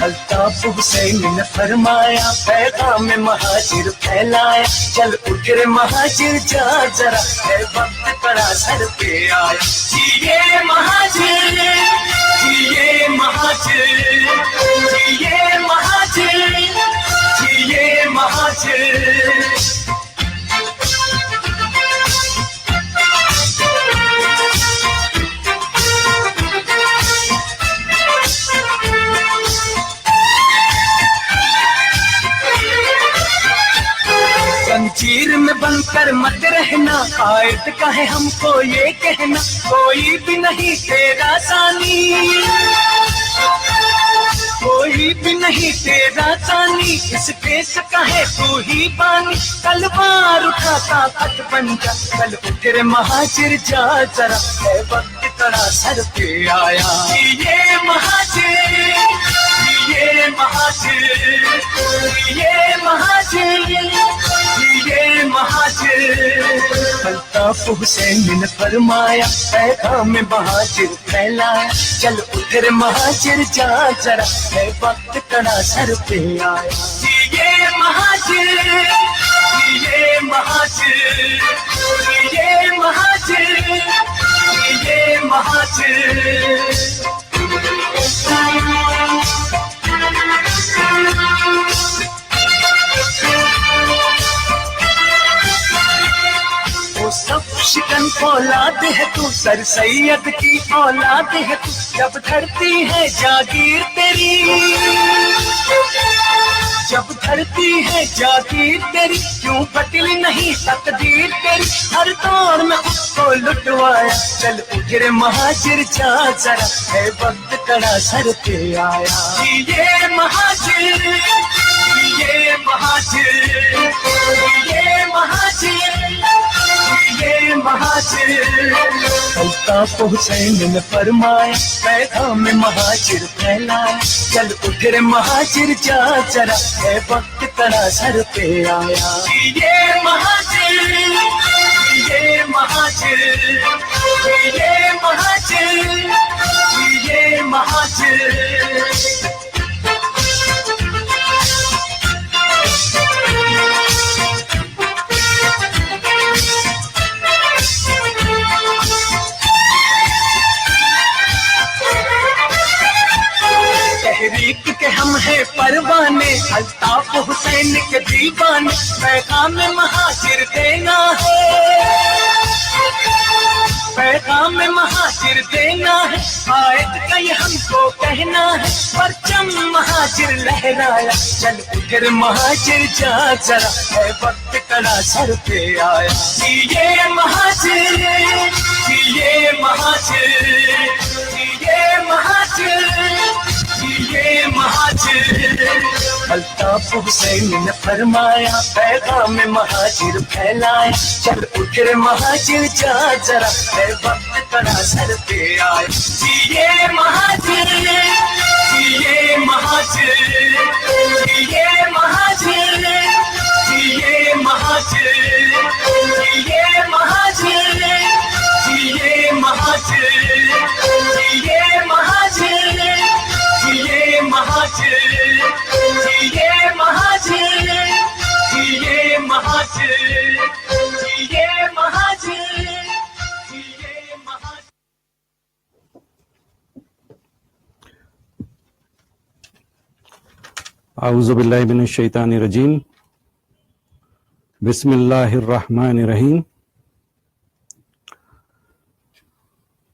الطاف حسین نے فرمایا پیغام مہاجر پھیلایا، چل اٹھ رے مہاجر جا ذرا ہے وقت بڑا سر پہ آیا، جیے مہاجر جیے مہاجر جیے مہاجر جیے مہاجر۔ زنجیر میں بن کر مت رہنا، قائد کا ہے ہم کو یہ کہنا، کوئی بھی نہیں تیرا ثانی، کوئی بھی نہیں تیرا ثانی، اس دیس کا ہے تو ہی بانی، تلوار اٹھا طاقت بن جا، کل اٹھ رے مہاجر جا ذرا ہے وقت تڑا سر پہ آیا، یہ مہاجر یہ مہاجر یہ مہاجر یہ مہاجر۔ الطاف حسین نے فرمایا پیغام مہاجر پھیلایا، چل اٹھ رے مہاجر جا ذرا ہے وقت تڑا سر پہ آیا، یہ مہاجر یہ مہاجر یہ مہاجر یہ مہاجر۔ وہ سب شکن اولاد ہے تو، سر سید کی اولاد ہے تو، جب دھرتی ہے جاگیر تیری، جب دھرتی ہے جاگیر تیری، کیوں بدلی نہیں تقدیر تیری، ہر دور میں اس کو لٹوایا، چل اٹھ رے مہاجر جا ذرا ہے وقت کڑا سر پہ آیا، یہ مہاجر یہ مہاجر یہ مہاجر یہ مہاجر۔ الطاف حسین نے فرمایا پیغام مہاجر پھیلایا، چل اٹھ رے مہاجر جا ذرا ہے وقت تڑا سر پہ آیا، یہ مہاجر یہ مہاجر یہ مہاجر یہ مہاجر۔ تحریک کے ہم ہیں پروانے، الطاف حسین کے دیوانے، پیغام مہاجر دینا ہے، پیغام مہاجر دینا ہے، قائد کا یہ ہم کو کہنا ہے، پرچم مہاجر لہرایا، چل اٹھ رے مہاجر جا ذرا ہے وقت کڑا سر پہ آیا، یہ مہاجر یہ مہاجر یہ مہاجر یہ مہاجر۔ الطاف حسین نے فرمایا پیغام مہاجر پھیلایا، چل اٹھ رے مہاجر جا ذرا ہے وقت تڑا سر پہ آیا، یہ مہاجر یہ مہاجر یہ مہاجر یہ مہاجر یہ مہاجر یہ مہاجر یہ مہاجر یہ مہاجر یہ مہاجر یہ مہاجر یہ مہاجر یہ مہاجر۔ اعوذ باللہ من الشیطان الرجیم، بسم اللہ الرحمن الرحیم۔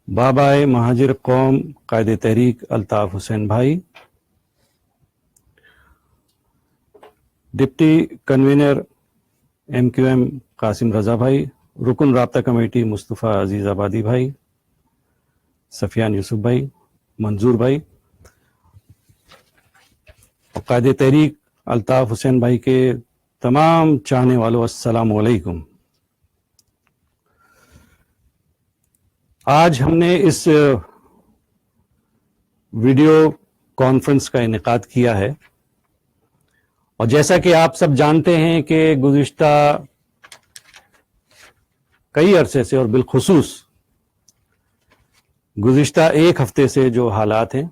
بابائے مہاجر قوم قائد تحریک الطاف حسین بھائی، ڈپٹی کنوینر MQM قاسم رضا بھائی، رکن رابطہ کمیٹی مصطفیٰ عزیز آبادی بھائی، سفیان یوسف بھائی، منظور بھائی، اور قائد تحریک الطاف حسین بھائی کے تمام چاہنے والوں السلام علیکم۔ آج ہم نے اس ویڈیو کانفرنس کا انعقاد کیا ہے، اور جیسا کہ آپ سب جانتے ہیں کہ گزشتہ کئی عرصے سے اور بالخصوص گزشتہ ایک ہفتے سے جو حالات ہیں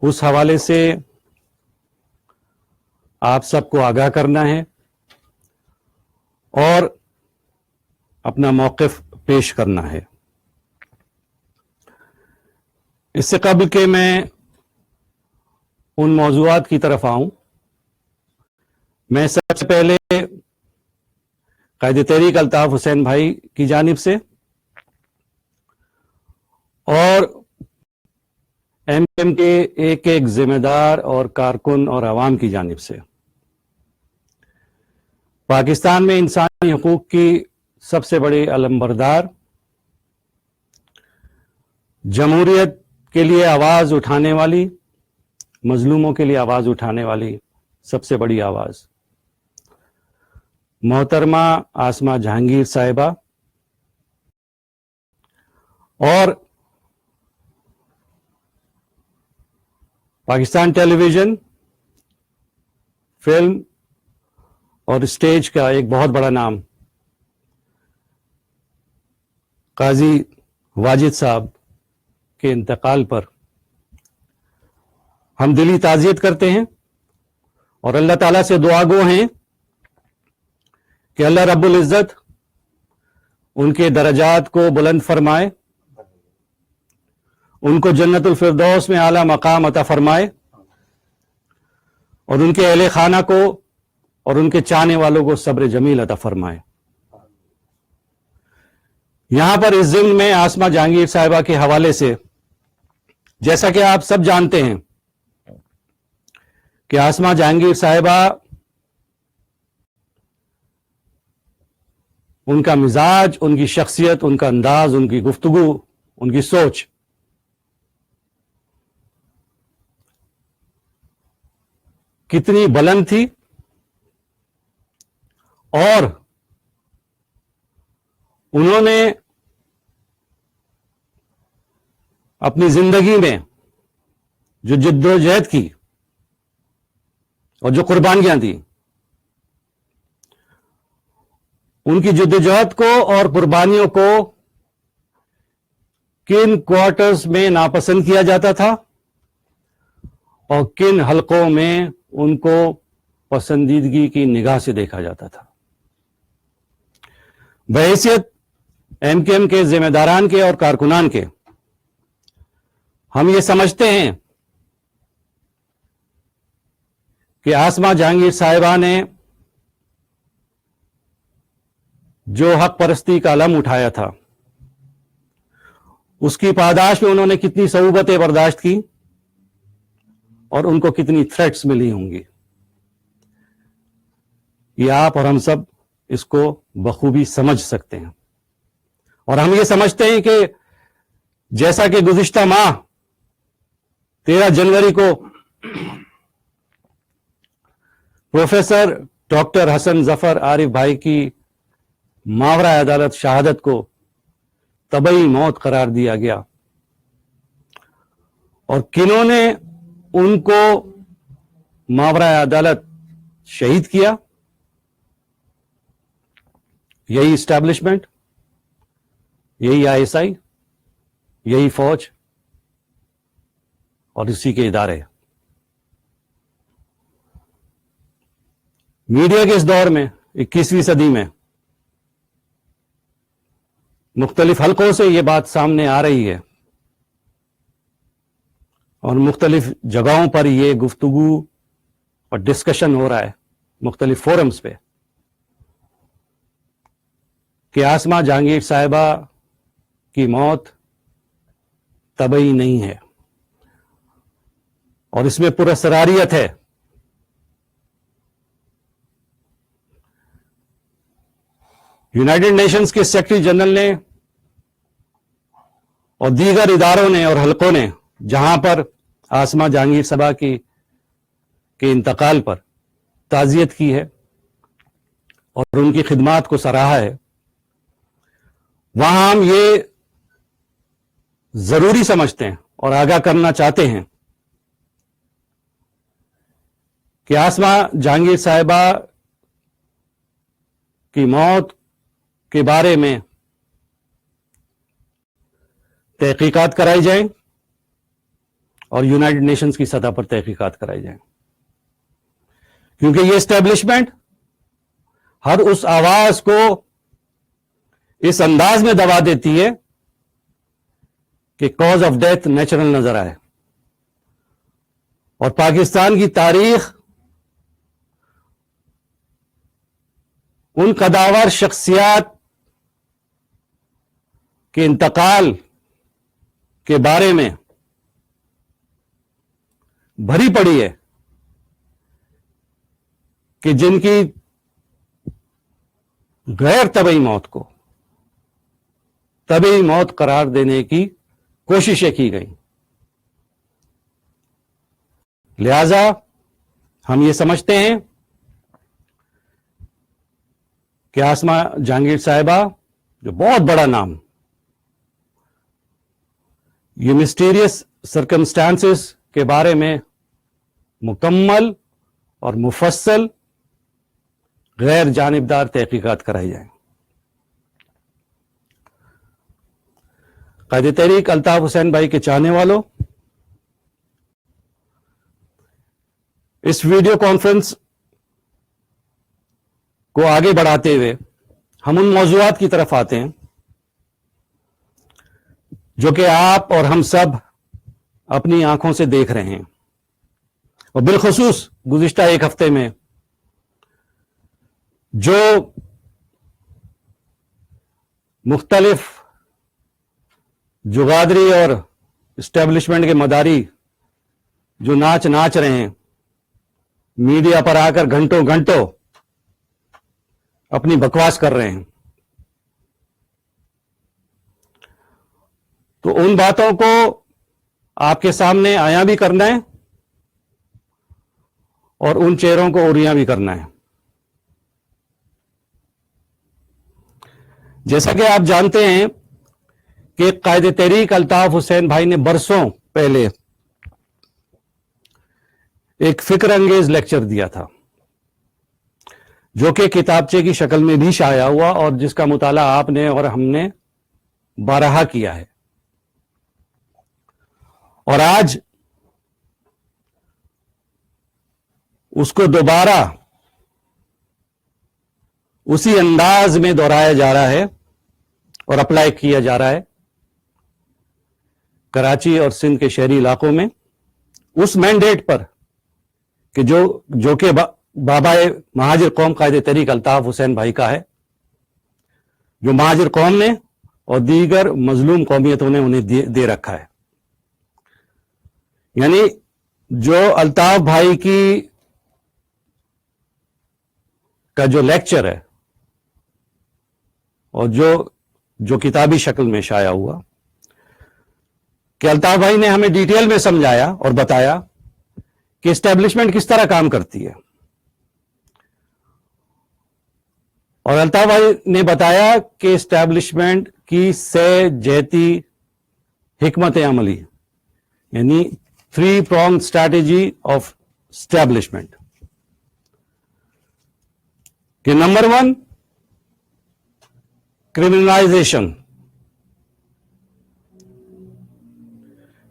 اس حوالے سے آپ سب کو آگاہ کرنا ہے اور اپنا موقف پیش کرنا ہے۔ اس سے قبل کہ میں ان موضوعات کی طرف آؤں، میں سب سے پہلے قائد تحریک الطاف حسین بھائی کی جانب سے اور ایم ایم کے ایک ایک ذمہ دار اور کارکن اور عوام کی جانب سے پاکستان میں انسانی حقوق کی سب سے بڑی علمبردار، جمہوریت کے لیے آواز اٹھانے والی، مظلوموں کے لیے آواز اٹھانے والی سب سے بڑی آواز محترمہ آسمہ جہانگیر صاحبہ اور پاکستان ٹیلی ویژن، فلم اور اسٹیج کا ایک بہت بڑا نام قاضی واجد صاحب کے انتقال پر ہم دلی تعزیت کرتے ہیں اور اللہ تعالیٰ سے دعا گو ہیں کہ اللہ رب العزت ان کے درجات کو بلند فرمائے، ان کو جنت الفردوس میں اعلیٰ مقام عطا فرمائے اور ان کے اہل خانہ کو اور ان کے چاہنے والوں کو صبر جمیل عطا فرمائے۔ یہاں پر اس ضمن میں آسمہ جہانگیر صاحبہ کے حوالے سے، جیسا کہ آپ سب جانتے ہیں کہ آسمہ جہانگیر صاحبہ، ان کا مزاج، ان کی شخصیت، ان کا انداز، ان کی گفتگو، ان کی سوچ کتنی بلند تھی اور انہوں نے اپنی زندگی میں جو جد و جہد کی اور جو قربانیاں دی، ان کی جد و جہد کو اور قربانیوں کو کن کوارٹرز میں ناپسند کیا جاتا تھا اور کن حلقوں میں ان کو پسندیدگی کی نگاہ سے دیکھا جاتا تھا۔ بحیثیت ایم کیو ایم کے ذمہ داران کے اور کارکنان کے، ہم یہ سمجھتے ہیں کہ آسمہ جہانگیر صاحبہ نے جو حق پرستی کا علم اٹھایا تھا، اس کی پاداش میں انہوں نے کتنی صعوبتیں برداشت کی اور ان کو کتنی تھریٹس ملی ہوں گی، یہ آپ اور ہم سب اس کو بخوبی سمجھ سکتے ہیں۔ اور ہم یہ سمجھتے ہیں کہ جیسا کہ گزشتہ ماہ 13 جنوری کو پروفیسر ڈاکٹر حسن ظفر عارف بھائی کی ماورا عدالت شہادت کو طبعی موت قرار دیا گیا اور کنہوں نے ان کو ماورا عدالت شہید کیا، یہی اسٹیبلشمنٹ، یہی آئی ایس آئی، یہی فوج اور اسی کے ادارے۔ میڈیا کے اس دور میں 21ویں صدی میں مختلف حلقوں سے یہ بات سامنے آ رہی ہے اور مختلف جگہوں پر یہ گفتگو اور ڈسکشن ہو رہا ہے مختلف فورمز پہ کہ آسمہ جہانگیر صاحبہ کی موت طبعی نہیں ہے اور اس میں پراسراریت ہے۔ یونائیٹڈ نیشنز کے سیکرٹری جنرل نے اور دیگر اداروں نے اور حلقوں نے جہاں پر آسمہ جہانگیر صاحبہ کے انتقال پر تعزیت کی ہے اور ان کی خدمات کو سراہا ہے، وہاں ہم یہ ضروری سمجھتے ہیں اور آگاہ کرنا چاہتے ہیں کہ آسمہ جہانگیر صاحبہ کی موت کے بارے میں تحقیقات کرائی جائیں اور یونائٹڈ نیشنز کی سطح پر تحقیقات کرائی جائیں، کیونکہ یہ اسٹیبلشمنٹ ہر اس آواز کو اس انداز میں دبا دیتی ہے کہ کاز آف ڈیتھ نیچرل نظر آئے، اور پاکستان کی تاریخ ان قداور شخصیات کے انتقال کے بارے میں بھری پڑی ہے کہ جن کی غیر طبعی موت کو طبعی موت قرار دینے کی کوششیں کی گئیں۔ لہذا ہم یہ سمجھتے ہیں کہ آسمہ جہانگیر صاحبہ جو بہت بڑا نام، یہ مسٹیریس سرکمسٹانسز کے بارے میں مکمل اور مفصل غیر جانبدار تحقیقات کرائی جائیں۔ قائد تحریک الطاف حسین بھائی کے چاہنے والوں، اس ویڈیو کانفرنس کو آگے بڑھاتے ہوئے ہم ان موضوعات کی طرف آتے ہیں جو کہ آپ اور ہم سب اپنی آنکھوں سے دیکھ رہے ہیں، اور بالخصوص گزشتہ ایک ہفتے میں جو مختلف جغادری اور اسٹیبلشمنٹ کے مداری جو ناچ رہے ہیں، میڈیا پر آ کر گھنٹوں اپنی بکواس کر رہے ہیں، تو ان باتوں کو آپ کے سامنے آیا بھی کرنا ہے اور ان چہروں کو اوریاں بھی کرنا ہے۔ جیسا کہ آپ جانتے ہیں کہ قائد تحریک الطاف حسین بھائی نے برسوں پہلے ایک فکر انگیز لیکچر دیا تھا جو کہ کتابچے کی شکل میں بھی شائع ہوا، اور جس کا مطالعہ آپ نے اور ہم نے بارہا کیا ہے، اور آج اس کو دوبارہ اسی انداز میں دہرایا جا رہا ہے اور اپلائی کیا جا رہا ہے کراچی اور سندھ کے شہری علاقوں میں، اس مینڈیٹ پر کہ جو کہ بابا مہاجر قوم قائد تحریک الطاف حسین بھائی کا ہے، جو مہاجر قوم نے اور دیگر مظلوم قومیتوں نے انہیں دے رکھا ہے۔ یعنی جو الطاف بھائی کا جو لیکچر ہے اور جو کتابی شکل میں شائع ہوا، کہ الطاف بھائی نے ہمیں ڈیٹیل میں سمجھایا اور بتایا کہ اسٹیبلشمنٹ کس طرح کام کرتی ہے، اور الطاف بھائی نے بتایا کہ اسٹیبلشمنٹ کی سہ جہتی حکمت عملی، یعنی 3-pronged اسٹریٹجی آف اسٹیبلشمنٹ، کہ نمبر 1 کرمنلائزیشن،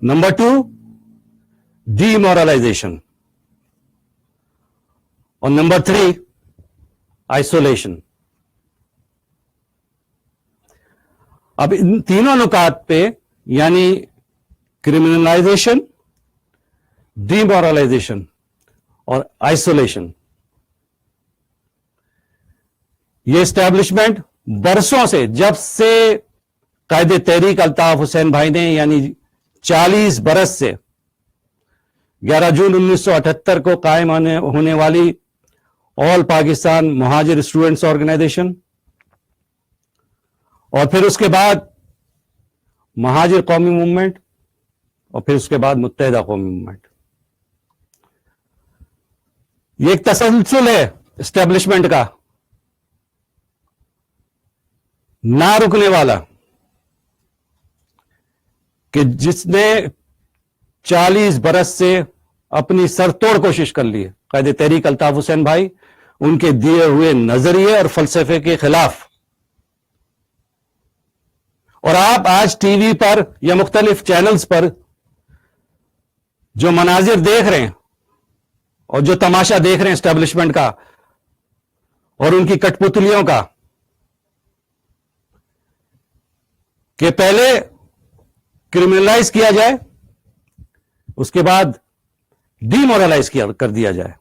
نمبر 2 ڈی مورلائزیشن، اور نمبر 3 آئسولیشن۔ اب ان تینوں نکات پہ، یعنی کرمنلائزیشن، ڈی مورلائزیشن اور آئسولیشن، یہ اسٹیبلشمنٹ برسوں سے، جب سے قائد تحریک الطاف حسین بھائی نے یعنی 40 برس سے 11 جون 1978 کو قائم ہونے والی آل پاکستان مہاجر اسٹوڈنٹس آرگنائزیشن، اور پھر اس کے بعد مہاجر قومی موومنٹ، اور پھر اس کے بعد متحدہ قومی موومنٹ، یہ ایک تسلسل ہے اسٹیبلشمنٹ کا نہ رکنے والا، کہ جس نے 40 برس سے اپنی سر توڑ کوشش کر لی ہے، قائد تحریک الطاف حسین بھائی ان کے دیے ہوئے نظریے اور فلسفے کے خلاف، اور آپ آج ٹی وی پر یا مختلف چینلز پر جو مناظر دیکھ رہے ہیں اور جو تماشا دیکھ رہے ہیں اسٹیبلشمنٹ کا اور ان کی کٹ پتلیوں کا، کہ پہلے کرمنلائز کیا جائے، اس کے بعد ڈی مورلائز کر دیا جائے،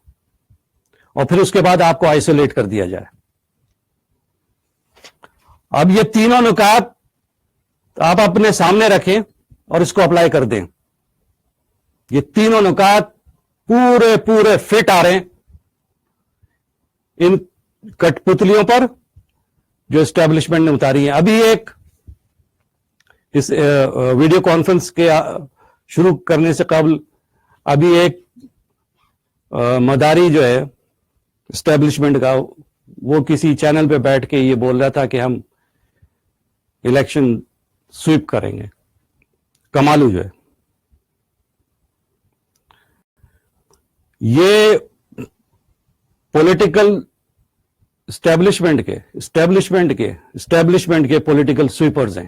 اور پھر اس کے بعد آپ کو آئسولیٹ کر دیا جائے۔ اب یہ تینوں نکات آپ اپنے سامنے رکھیں اور اس کو اپلائی کر دیں۔ یہ تینوں نکات پورے فٹ آ رہے ہیں ان کٹ پتلیوں پر جو اسٹیبلشمنٹ نے اتاری ہیں۔ ابھی ایک اس ویڈیو کانفرنس کے شروع کرنے سے قبل ابھی ایک مداری جو ہے اسٹیبلشمنٹ کا، وہ کسی چینل پہ بیٹھ کے یہ بول رہا تھا کہ ہم الیکشن سویپ کریں گے، کمالو جو ہے۔ یہ پولیٹیکل اسٹیبلشمنٹ کے پولیٹیکل سویپرز ہیں۔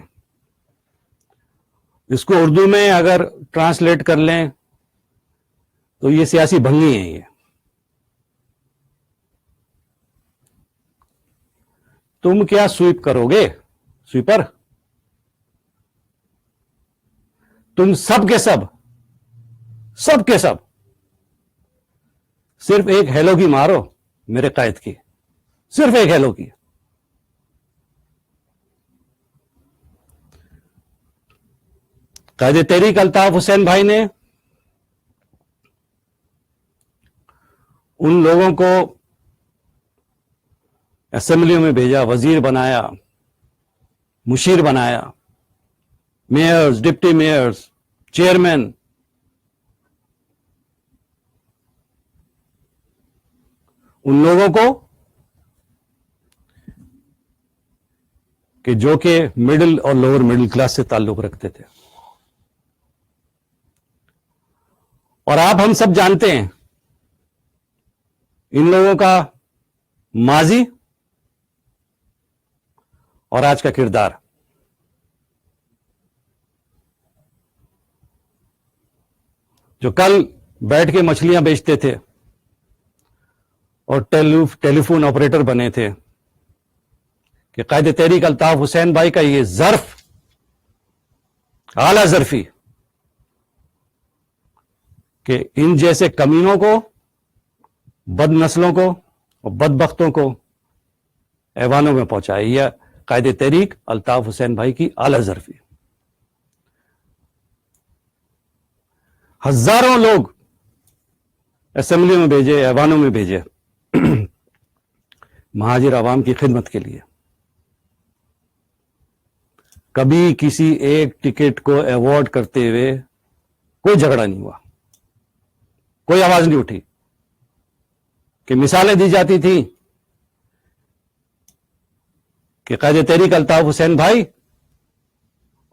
اس کو اردو میں اگر ٹرانسلیٹ کر لیں تو یہ سیاسی بھنگی ہیں۔ یہ تم کیا سویپ کرو گے سویپر؟ تم سب کے سب صرف ایک ہیلو کی مارو میرے قائد کی، صرف ایک ہیلو کی۔ قائد تحریک الطاف حسین بھائی نے ان لوگوں کو اسمبلیوں میں بھیجا، وزیر بنایا، مشیر بنایا، میئرز، ڈپٹی میئرز، چیئرمین، ان لوگوں کو کہ جو کہ مڈل اور لوور مڈل کلاس سے تعلق رکھتے تھے۔ اور آپ ہم سب جانتے ہیں ان لوگوں کا ماضی اور آج کا کردار۔ جو کل بیٹھ کے مچھلیاں بیچتے تھے اور ٹیلی فون آپریٹر بنے تھے، کہ قائد تحریک الطاف حسین بھائی کا یہ ظرف، اعلی ظرفی، کہ ان جیسے کمینوں کو، بد نسلوں کو اور بدبختوں کو ایوانوں میں پہنچائے، یہ قائد تحریک الطاف حسین بھائی کی اعلی ظرفی۔ ہزاروں لوگ اسمبلی میں بھیجے، ایوانوں میں بھیجے، مہاجر عوام کی خدمت کے لیے۔ کبھی کسی ایک ٹکٹ کو ایوارڈ کرتے ہوئے کوئی جھگڑا نہیں ہوا، کوئی آواز نہیں اٹھی، کہ مثالیں دی جاتی تھیں کہ قائد تحریک الطاف حسین بھائی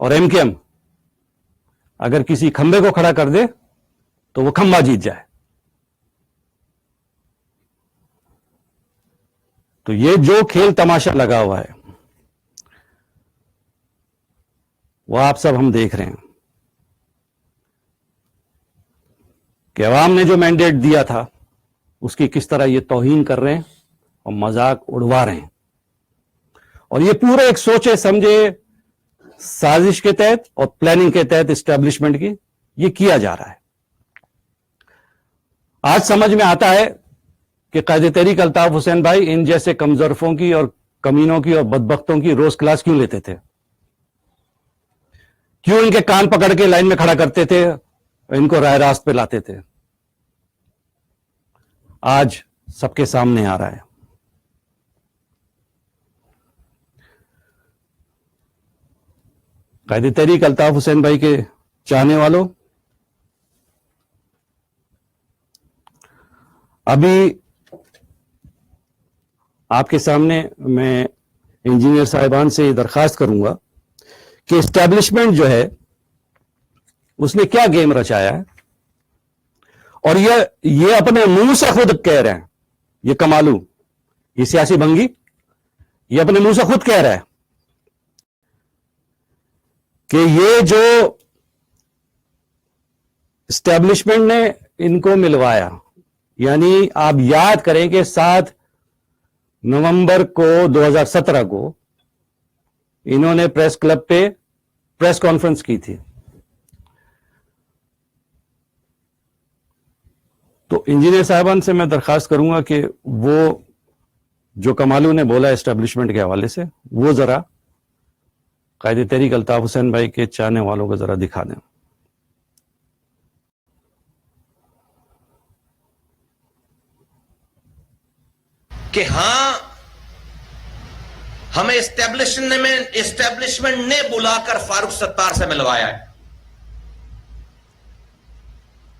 اور ایم کیو ایم اگر کسی کھمبے کو کھڑا کر دے تو وہ کھمبا جیت جائے۔ تو یہ جو کھیل تماشا لگا ہوا ہے وہ آپ سب ہم دیکھ رہے ہیں کہ عوام نے جو مینڈیٹ دیا تھا اس کی کس طرح یہ توہین کر رہے ہیں اور مذاق اڑوا رہے ہیں۔ اور یہ پورے ایک سوچے سمجھے سازش کے تحت اور پلاننگ کے تحت اسٹیبلشمنٹ کی یہ کیا جا رہا ہے۔ آج سمجھ میں آتا ہے کہ قائد تحریک الطاف حسین بھائی ان جیسے کمزرفوں کی اور کمینوں کی اور بدبختوں کی روز کلاس کیوں لیتے تھے، کیوں ان کے کان پکڑ کے لائن میں کھڑا کرتے تھے، ان کو راہ راست پہ لاتے تھے۔ آج سب کے سامنے آ رہا ہے۔ قائد تحریک الطاف حسین بھائی کے چاہنے والوں، ابھی آپ کے سامنے میں انجینئر صاحبان سے یہ درخواست کروں گا کہ اسٹیبلشمنٹ جو ہے اس نے کیا گیم رچایا ہے، اور یہ اپنے منہ سے خود کہہ رہے ہیں، یہ کمالو، یہ سیاسی بھنگی، یہ اپنے منہ سے خود کہہ رہا ہے کہ یہ جو اسٹیبلشمنٹ نے ان کو ملوایا. یعنی آپ یاد کریں کہ 7 نومبر کو 2017 کو انہوں نے پریس کلب پہ پریس کانفرنس کی تھی. تو انجینئر صاحبان سے میں درخواست کروں گا کہ وہ جو کمالو نے بولا اسٹیبلشمنٹ کے حوالے سے وہ ذرا قائد تحریک الطاف حسین بھائی کے چاہنے والوں کو ذرا دکھا دیں. کہ ہاں ہمیں اسٹیبلشمنٹ نے بلا کر فاروق ستار سے ملوایا ہے،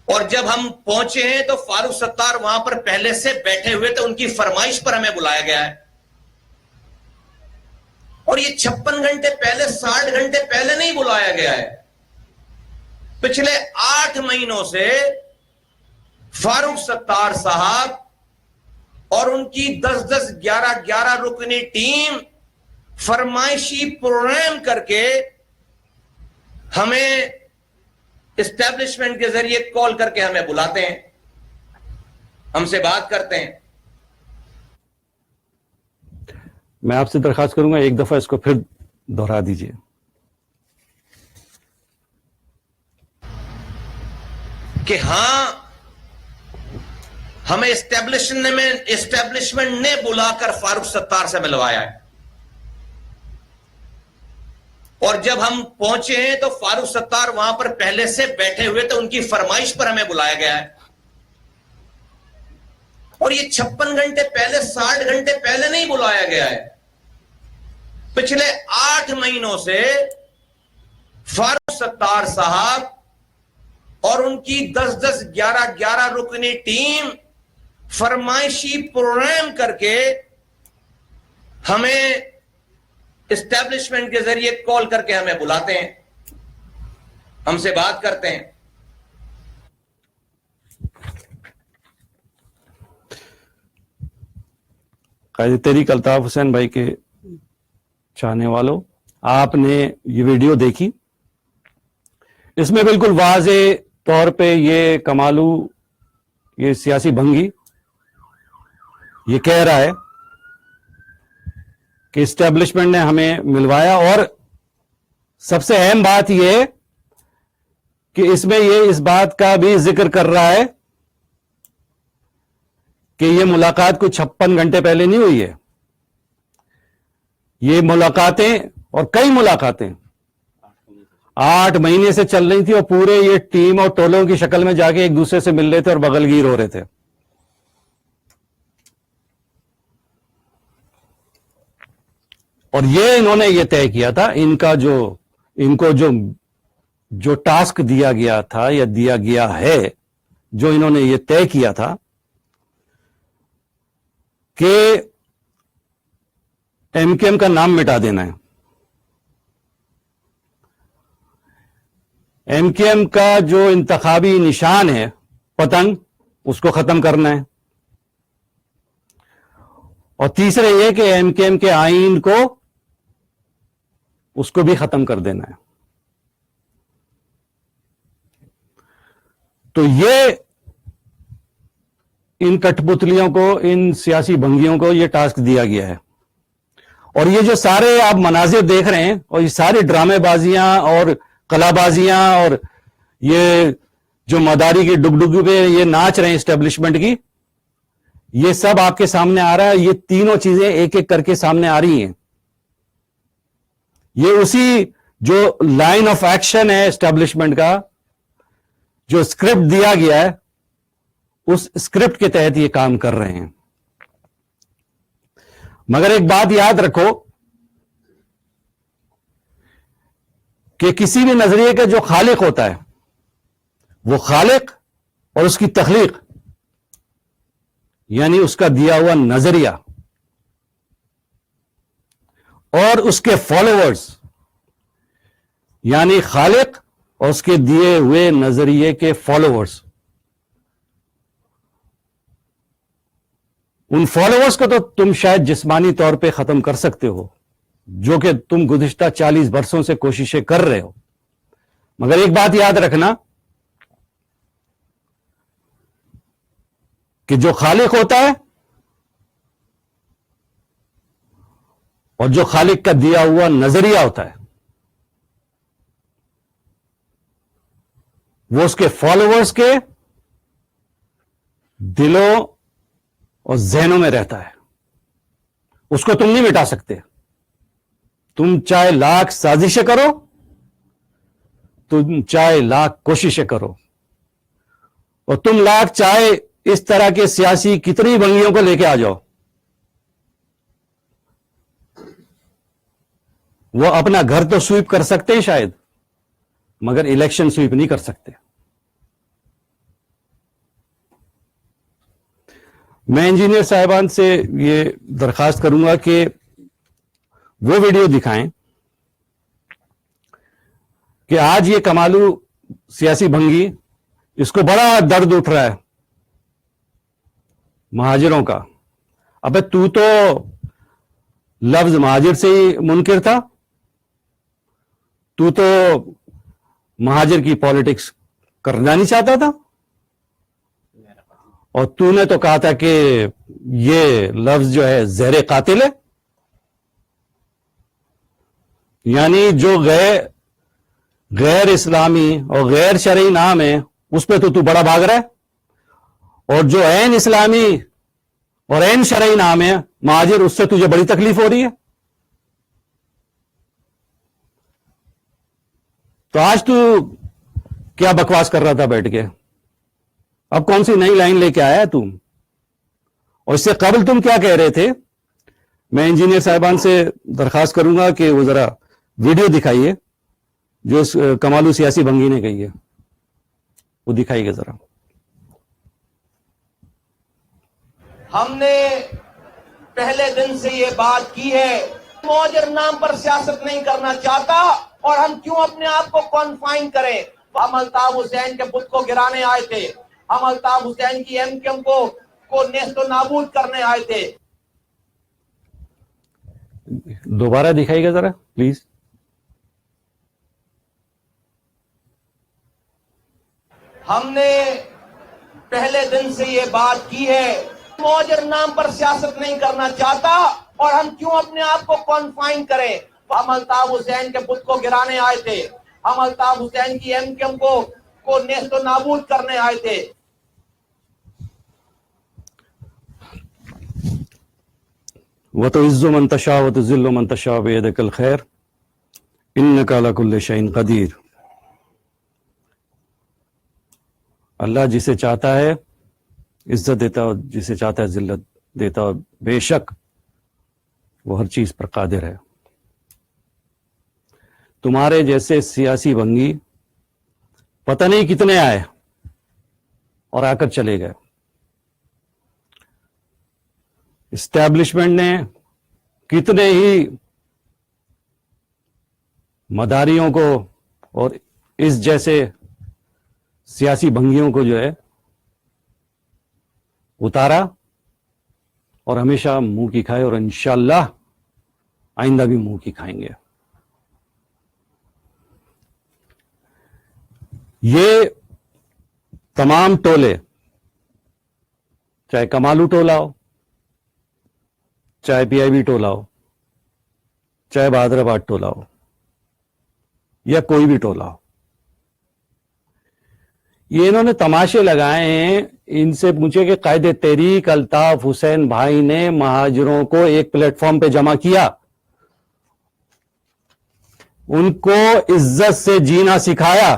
اور جب ہم پہنچے ہیں تو فاروق ستار وہاں پر پہلے سے بیٹھے ہوئے تھے، ان کی فرمائش پر ہمیں بلایا گیا ہے. اور یہ 56 گھنٹے پہلے 60 گھنٹے پہلے نہیں بلایا گیا ہے. پچھلے 8 مہینوں سے فاروق ستار صاحب اور ان کی 10-10 11-11 رکنی ٹیم فرمائشی پروگرام کر کے ہمیں اسٹیبلشمنٹ کے ذریعے کال کر کے ہمیں بلاتے ہیں، ہم سے بات کرتے ہیں. میں آپ سے درخواست کروں گا ایک دفعہ اس کو پھر دوہرا دیجیے. کہ ہاں ہمیں اسٹیبلشمنٹ نے بلا کر فاروق ستار سے ملوایا ہے، اور جب ہم پہنچے ہیں تو فاروق ستار وہاں پر پہلے سے بیٹھے ہوئے تھے، ان کی فرمائش پر ہمیں بلایا گیا ہے. اور یہ 56 گھنٹے پہلے 60 گھنٹے پہلے نہیں بلایا گیا ہے. پچھلے 8 مہینوں سے فاروق ستار صاحب اور ان کی 10-10 11-11 رکنی ٹیم فرمائشی پروگرام کر کے ہمیں اسٹیبلشمنٹ کے ذریعے کال کر کے ہمیں بلاتے ہیں، ہم سے بات کرتے ہیں. قائد تحریک الطاف حسین بھائی کے چاہنے والوں، آپ نے یہ ویڈیو دیکھی. اس میں بالکل واضح طور پہ یہ کمالو، یہ سیاسی بھنگی یہ کہہ رہا ہے کہ اسٹیبلشمنٹ نے ہمیں ملوایا. اور سب سے اہم بات یہ کہ اس میں یہ اس بات کا بھی ذکر کر رہا ہے کہ یہ ملاقات کوئی 56 گھنٹے پہلے نہیں ہوئی ہے. یہ ملاقاتیں اور کئی ملاقاتیں 8 مہینے سے چل رہی تھی، اور پورے یہ ٹیم اور ٹولوں کی شکل میں جا کے ایک دوسرے سے مل رہے تھے اور بغل گیر ہو رہے تھے. اور یہ انہوں نے یہ طے کیا تھا، ان کو جو ٹاسک دیا گیا تھا یا دیا گیا ہے، جو انہوں نے یہ طے کیا تھا کہ ایم کیو ایم کا نام مٹا دینا ہے. ایم کیو ایم کا جو انتخابی نشان ہے پتنگ، اس کو ختم کرنا ہے. اور تیسرے یہ کہ ایم کیو ایم کے آئین کو اس کو بھی ختم کر دینا ہے. تو یہ ان کٹ پتلیوں کو، ان سیاسی بھنگیوں کو یہ ٹاسک دیا گیا ہے. اور یہ جو سارے آپ مناظر دیکھ رہے ہیں، اور یہ ساری ڈرامے بازیاں اور کلا بازیاں اور یہ جو مداری کی ڈگڈگی پہ یہ ناچ رہے ہیں اسٹیبلشمنٹ کی، یہ سب آپ کے سامنے آ رہا ہے. یہ تینوں چیزیں ایک ایک کر کے سامنے آ رہی ہیں. یہ اسی جو لائن آف ایکشن ہے اسٹیبلشمنٹ کا، جو اسکرپٹ دیا گیا ہے، اس اسکرپٹ کے تحت یہ کام کر رہے ہیں. مگر ایک بات یاد رکھو کہ کسی بھی نظریے کا جو خالق ہوتا ہے، وہ خالق اور اس کی تخلیق، یعنی اس کا دیا ہوا نظریہ، اور اس کے فالوورز، یعنی خالق اور اس کے دیے ہوئے نظریے کے فالوورز، ان فالوورز کو تو تم شاید جسمانی طور پہ ختم کر سکتے ہو، جو کہ تم گزشتہ 40 برسوں سے کوششیں کر رہے ہو. مگر ایک بات یاد رکھنا کہ جو خالق ہوتا ہے اور جو خالق کا دیا ہوا نظریہ ہوتا ہے وہ اس کے فالوورز کے دلوں اور ذہنوں میں رہتا ہے. اس کو تم نہیں مٹا سکتے. تم چاہے لاکھ سازشیں کرو, تم چاہے لاکھ کوششیں کرو, اور تم لاکھ چاہے اس طرح کے سیاسی کتنی بنگیوں کو لے کے آ جاؤ, وہ اپنا گھر تو سویپ کر سکتے ہیں شاید, مگر الیکشن سویپ نہیں کر سکتے. میں انجینئر صاحبان سے یہ درخواست کروں گا کہ وہ ویڈیو دکھائیں کہ آج یہ کمالو سیاسی بھنگی, اس کو بڑا درد اٹھ رہا ہے مہاجروں کا. ابے تو لفظ مہاجر سے ہی منکر تھا, تو مہاجر کی پالیٹکس کرنا نہیں چاہتا تھا, اور تو نے تو کہا تھا کہ یہ لفظ جو ہے زہر قاتل ہے. یعنی جو غیر اسلامی اور غیر شرعی نام ہے اس پہ تو بڑا بھاگ رہا ہے, اور جو عین اسلامی اور عین شرعی نام ہے مہاجر, اس سے تجھے بڑی تکلیف ہو رہی ہے. تو آج تو کیا بکواس کر رہا تھا بیٹھ کے, اب کون سی نئی لائن لے کے آیا تم؟ اور اس سے قبل تم کیا کہہ رہے تھے؟ میں انجینئر صاحبان سے درخواست کروں گا کہ وہ ذرا ویڈیو دکھائیے جو اس کمالو سیاسی بھنگی نے کہی ہے, وہ دکھائیے ذرا. ہم نے پہلے دن سے یہ بات کی ہے, مہاجر نام پر سیاست نہیں کرنا چاہتا, اور ہم کیوں اپنے آپ کو کنفائن کریں؟ ہم الطاف حسین کے بت کو گرانے آئے تھے, ہم الطاف حسین کی ایم کیو کو نیست و نابود کرنے آئے تھے. دوبارہ دکھائیے گا ذرا پلیز. ہم نے پہلے دن سے یہ بات کی ہے, مہاجر نام پر سیاست نہیں کرنا چاہتا, اور ہم کیوں اپنے آپ کو کنفائن کریں؟ ہم الطاف حسین کے بت کو گرانے آئے تھے, ہم الطاف حسین کی ایم کیو کو نیست و نابود کرنے آئے تھے. وَتُعِزُّ مَن تَشَاءُ وَتُذِلُّ مَن تَشَاءُ بِيَدِكَ الْخَيْرُ إِنَّكَ عَلَى كُلِّ شَيْءٍ قَدِيرٌ. اللہ جسے چاہتا ہے عزت دیتا اور جسے چاہتا ہے ذلت دیتا, اور بے شک وہ ہر چیز پر قادر ہے. تمہارے جیسے سیاسی بھنگی پتہ نہیں کتنے آئے اور آ کر چلے گئے. اسٹیبلشمنٹ نے کتنے ہی مداریوں کو اور اس جیسے سیاسی بھنگیوں کو جو ہے اتارا, اور ہمیشہ منہ کی کھائے, اور انشاءاللہ آئندہ بھی منہ کی کھائیں گے. یہ تمام ٹولے, چاہے کمالو ٹولہ ہو, چاہے پی آئی بی ٹولہ ہو, چاہے بہادر آباد ٹولہ ہو, یا کوئی بھی ٹولہ ہو, یہ انہوں نے تماشے لگائے ہیں. ان سے پوچھے کہ قائد تحریک الطاف حسین بھائی نے مہاجروں کو ایک پلیٹ فارم پہ جمع کیا, ان کو عزت سے جینا سکھایا,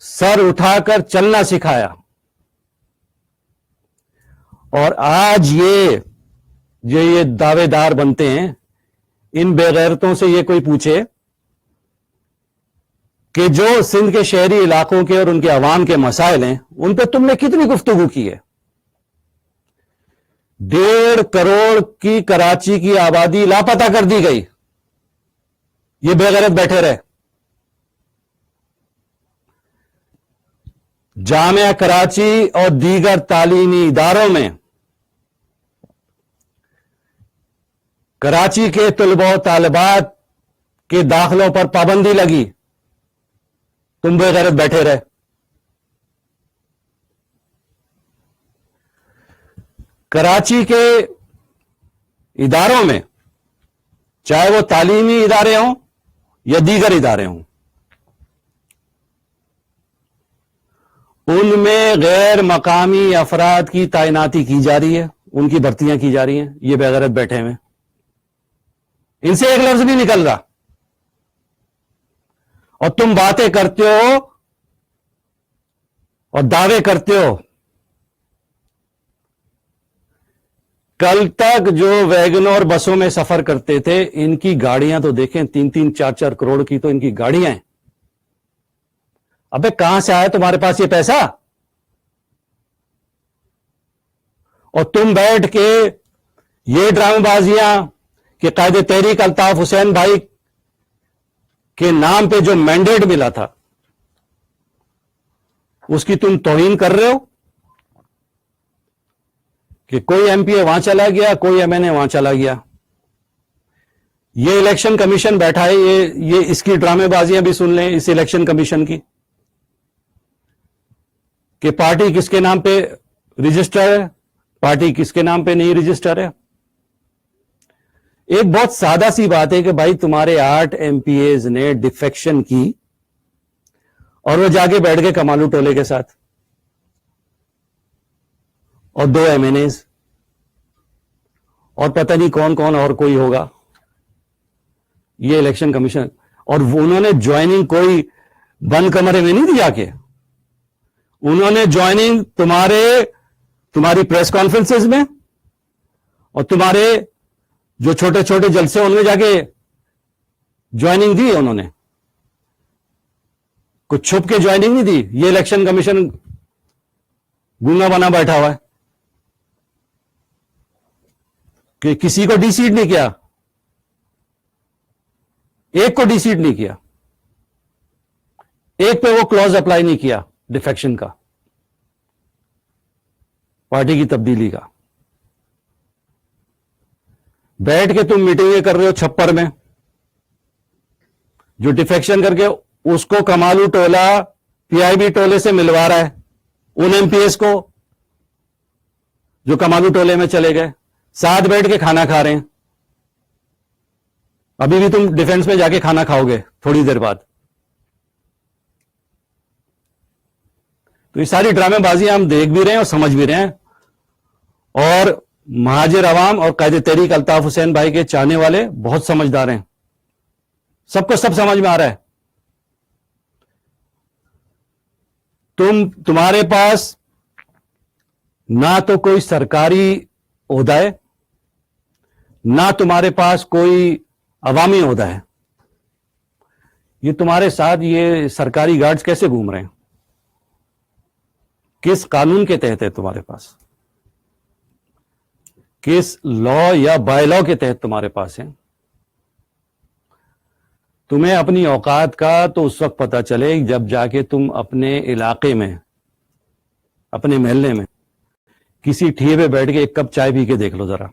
سر اٹھا کر چلنا سکھایا, اور آج یہ دعوے دار بنتے ہیں. ان بے غیرتوں سے یہ کوئی پوچھے کہ جو سندھ کے شہری علاقوں کے اور ان کے عوام کے مسائل ہیں, ان پہ تم نے کتنی گفتگو کی ہے؟ 1.5 کروڑ کی کراچی کی آبادی لاپتہ کر دی گئی, یہ بے غیرت بیٹھے رہے. جامعہ کراچی اور دیگر تعلیمی اداروں میں کراچی کے طلباء و طالبات کے داخلوں پر پابندی لگی, تم بے غیرت بیٹھے رہے. کراچی کے اداروں میں، چاہے وہ تعلیمی ادارے ہوں یا دیگر ادارے ہوں، ان میں غیر مقامی افراد کی تعیناتی کی جا رہی ہے، ان کی بھرتیاں کی جا رہی ہیں. یہ بغیرت بیٹھے ہوئے، ان سے ایک لفظ نہیں نکل رہا، اور تم باتیں کرتے ہو اور دعوے کرتے ہو. کل تک جو ویگنور بسوں میں سفر کرتے تھے، ان کی گاڑیاں تو دیکھیں، 3-3 4-4 کروڑ کی تو ان کی گاڑیاں ہیں. ابے کہاں سے آیا تمہارے پاس یہ پیسہ؟ اور تم بیٹھ کے یہ ڈرامہ بازیاں کہ قائد تحریک الطاف حسین بھائی کے نام پہ جو مینڈیٹ ملا تھا اس کی تم توہین کر رہے ہو، کہ کوئی ایم پی اے وہاں چلا گیا، کوئی ایم این اے وہاں چلا گیا. یہ الیکشن کمیشن بیٹھا ہے، یہ اس کی ڈرامے بازیاں بھی سن لیں اس الیکشن کمیشن کی، کہ پارٹی کس کے نام پہ رجسٹر ہے، پارٹی کس کے نام پہ نہیں رجسٹر ہے. ایک بہت سادہ سی بات ہے کہ بھائی تمہارے 8 ایم پی ایز نے ڈیفیکشن کی اور وہ جا کے بیٹھ گئے کمالو ٹولے کے ساتھ، اور 2 ایم این ایز، اور پتہ نہیں کون کون اور کوئی ہوگا. یہ الیکشن کمیشن، اور انہوں نے جوائننگ کوئی بند کمرے میں نہیں دیا، کہ انہوں نے جوائننگ تمہاری پریس کانفرنسز میں اور تمہارے جو چھوٹے چھوٹے جلسے ان میں جا کے جوائننگ دی. انہوں نے کچھ چھپ کے جوائننگ نہیں دی. یہ الیکشن کمیشن گونگا بنا بیٹھا ہوا ہے کہ کسی کو ڈی سیٹ نہیں کیا، ایک کو ڈی سیٹ نہیں کیا، ایک پہ وہ کلوز اپلائی نہیں کیا ڈیفیکشن کا، پارٹی کی تبدیلی کا. بیٹھ کے تم میٹنگیں کر رہے ہو چھپر میں، جو ڈیفیکشن کر کے اس کو کمالو ٹولہ پی آئی بی ٹولے سے ملوا رہا ہے، ان ایم پی ایس کو جو کمالو ٹولے میں چلے گئے، ساتھ بیٹھ کے کھانا کھا رہے ہیں. ابھی بھی تم ڈیفنس میں جا کے کھانا کھاؤ گے تھوڑی دیر بعد. تو یہ ساری ڈرامے بازیاں ہم دیکھ بھی رہے ہیں اور سمجھ بھی رہے ہیں، اور مہاجر عوام اور قائد تحریک الطاف حسین بھائی کے چاہنے والے بہت سمجھدار ہیں، سب کو سب سمجھ میں آ رہا ہے. تمہارے پاس نہ تو کوئی سرکاری عہدہ ہے، نہ تمہارے پاس کوئی عوامی عہدہ ہے. یہ تمہارے ساتھ یہ سرکاری گارڈز کیسے گھوم رہے ہیں؟ کس قانون کے تحت ہے تمہارے پاس؟ کس لا یا بائی لا کے تحت تمہارے پاس ہے؟ تمہیں اپنی اوقات کا تو اس وقت پتا چلے جب جا کے تم اپنے علاقے میں، اپنے محلے میں کسی ٹھیے پہ بیٹھ کے ایک کپ چائے پی کے دیکھ لو ذرا،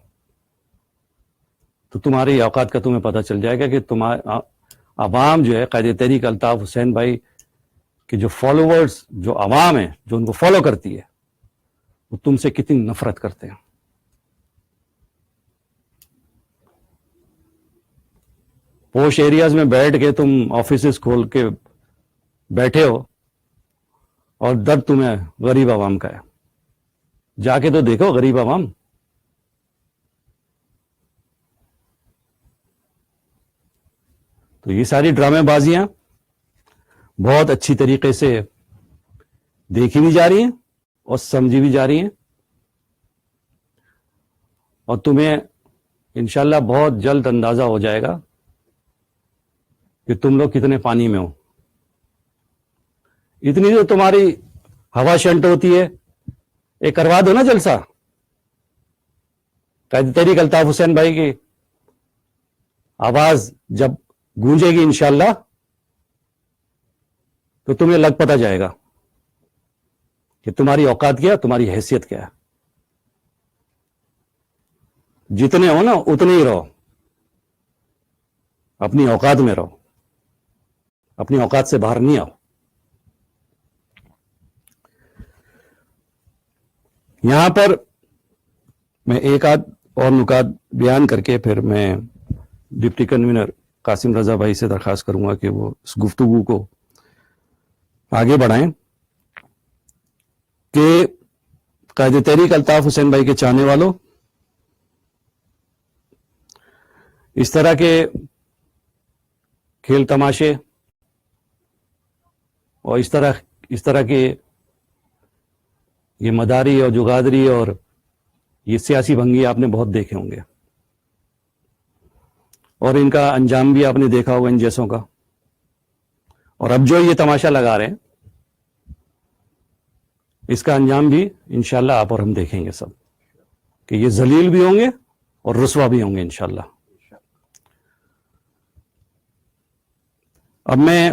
تو تمہاری اوقات کا تمہیں پتا چل جائے گا کہ عوام جو ہے قائد تحریک الطاف حسین بھائی کہ جو فالوورز، جو عوام ہے جو ان کو فالو کرتی ہے، وہ تم سے کتنی نفرت کرتے ہیں. پوش ایریاز میں بیٹھ کے تم آفیسز کھول کے بیٹھے ہو اور درد تمہیں غریب عوام کا ہے. جا کے تو دیکھو غریب عوام. تو یہ ساری ڈرامے بازیاں بہت اچھی طریقے سے دیکھی بھی جا رہی ہیں اور سمجھی بھی جا رہی ہیں، اور تمہیں انشاءاللہ بہت جلد اندازہ ہو جائے گا کہ تم لوگ کتنے پانی میں ہو. اتنی جو تمہاری ہوا شنٹ ہوتی ہے، ایک کروا دو نا جلسہ قائد تحریک الطاف حسین بھائی کی آواز جب گونجے گی انشاءاللہ تو تمہیں لگ پتا جائے گا کہ تمہاری اوقات کیا، تمہاری حیثیت کیا ہے. جتنے ہو نا اتنے ہی رہو، اپنی اوقات میں رہو، اپنی اوقات سے باہر نہیں آؤ. یہاں پر میں ایک آدھ اور نکات بیان کر کے پھر میں ڈپٹی کنوینر قاسم رضا بھائی سے درخواست کروں گا کہ وہ اس گفتگو کو آگے بڑھائیں کہ قائد تحریک الطاف حسین بھائی کے چاہنے والوں، اس طرح کے کھیل تماشے اور اس طرح کے یہ مداری اور جگادری اور یہ سیاسی بھنگی آپ نے بہت دیکھے ہوں گے، اور ان کا انجام بھی آپ نے دیکھا ہوگا ان جیسوں کا. اور اب جو یہ تماشا لگا رہے ہیں اس کا انجام بھی انشاءاللہ آپ اور ہم دیکھیں گے سب، کہ یہ ذلیل بھی ہوں گے اور رسوا بھی ہوں گے انشاءاللہ. اب میں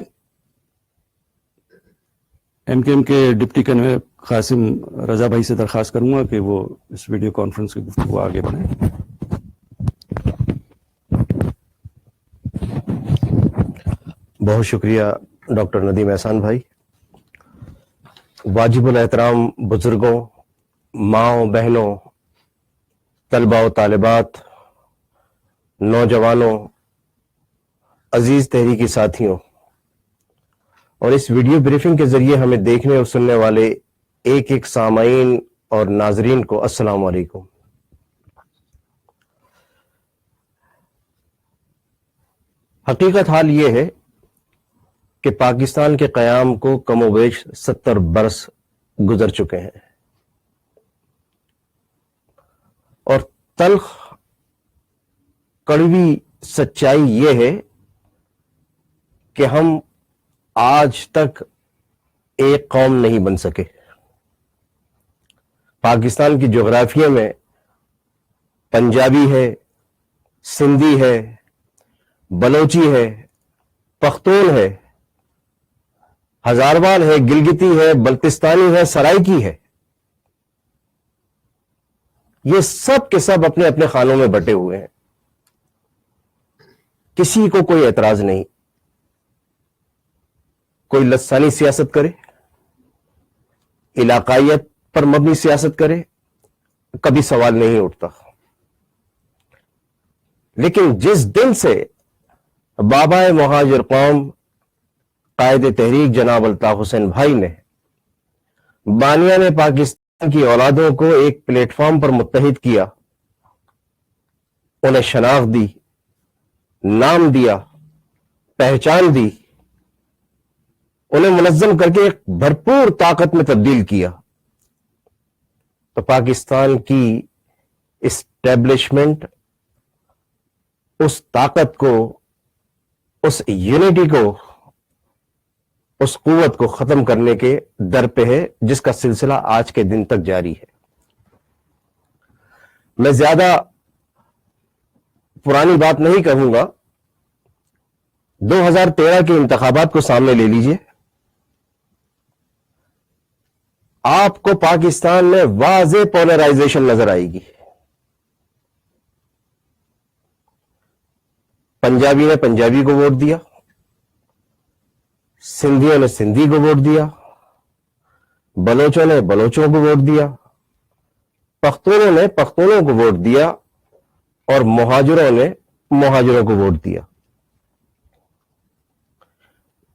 ایم کیو ایم کے ڈپٹی کنوینر قاسم رضا بھائی سے درخواست کروں گا کہ وہ اس ویڈیو کانفرنس کی گفتگو آگے بڑھائیں. بہت شکریہ ڈاکٹر ندیم احسان بھائی. واجب الاحترام بزرگوں، ماؤں بہنوں، طلباء و طالبات، نوجوانوں، عزیز تحریکی ساتھیوں، اور اس ویڈیو بریفنگ کے ذریعے ہمیں دیکھنے اور سننے والے ایک ایک سامعین اور ناظرین کو السلام علیکم. حقیقت حال یہ ہے کہ پاکستان کے قیام کو کم و بیش 70 برس گزر چکے ہیں، اور تلخ کڑوی سچائی یہ ہے کہ ہم آج تک ایک قوم نہیں بن سکے. پاکستان کی جغرافیہ میں پنجابی ہے، سندھی ہے، بلوچی ہے، پختون ہے، ہزاروال ہے، گلگتی ہے، بلتستانی ہے، سرائکی ہے. یہ سب کے سب اپنے اپنے خانوں میں بٹے ہوئے ہیں، کسی کو کوئی اعتراض نہیں. کوئی لسانی سیاست کرے، علاقائیت پر مبنی سیاست کرے، کبھی سوال نہیں اٹھتا. لیکن جس دن سے بابا مہاجر قوم قائد تحریک جناب الطاف حسین بھائی نے بانیان پاکستان کی اولادوں کو ایک پلیٹ فارم پر متحد کیا، انہیں شناخت دی، نام دیا، پہچان دی، انہیں منظم کر کے ایک بھرپور طاقت میں تبدیل کیا، تو پاکستان کی اسٹیبلشمنٹ اس طاقت کو، اس یونٹی کو، اس قوت کو ختم کرنے کے در پہ ہے، جس کا سلسلہ آج کے دن تک جاری ہے. میں زیادہ پرانی بات نہیں کہوں گا. 2013 کے انتخابات کو سامنے لے لیجئے، آپ کو پاکستان میں واضح پولرائزیشن نظر آئے گی. پنجابی نے پنجابی کو ووٹ دیا، سندھیوں نے سندھی کو ووٹ دیا، بلوچوں نے بلوچوں کو ووٹ دیا، پختونوں نے پختونوں کو ووٹ دیا، اور مہاجروں نے مہاجروں کو ووٹ دیا.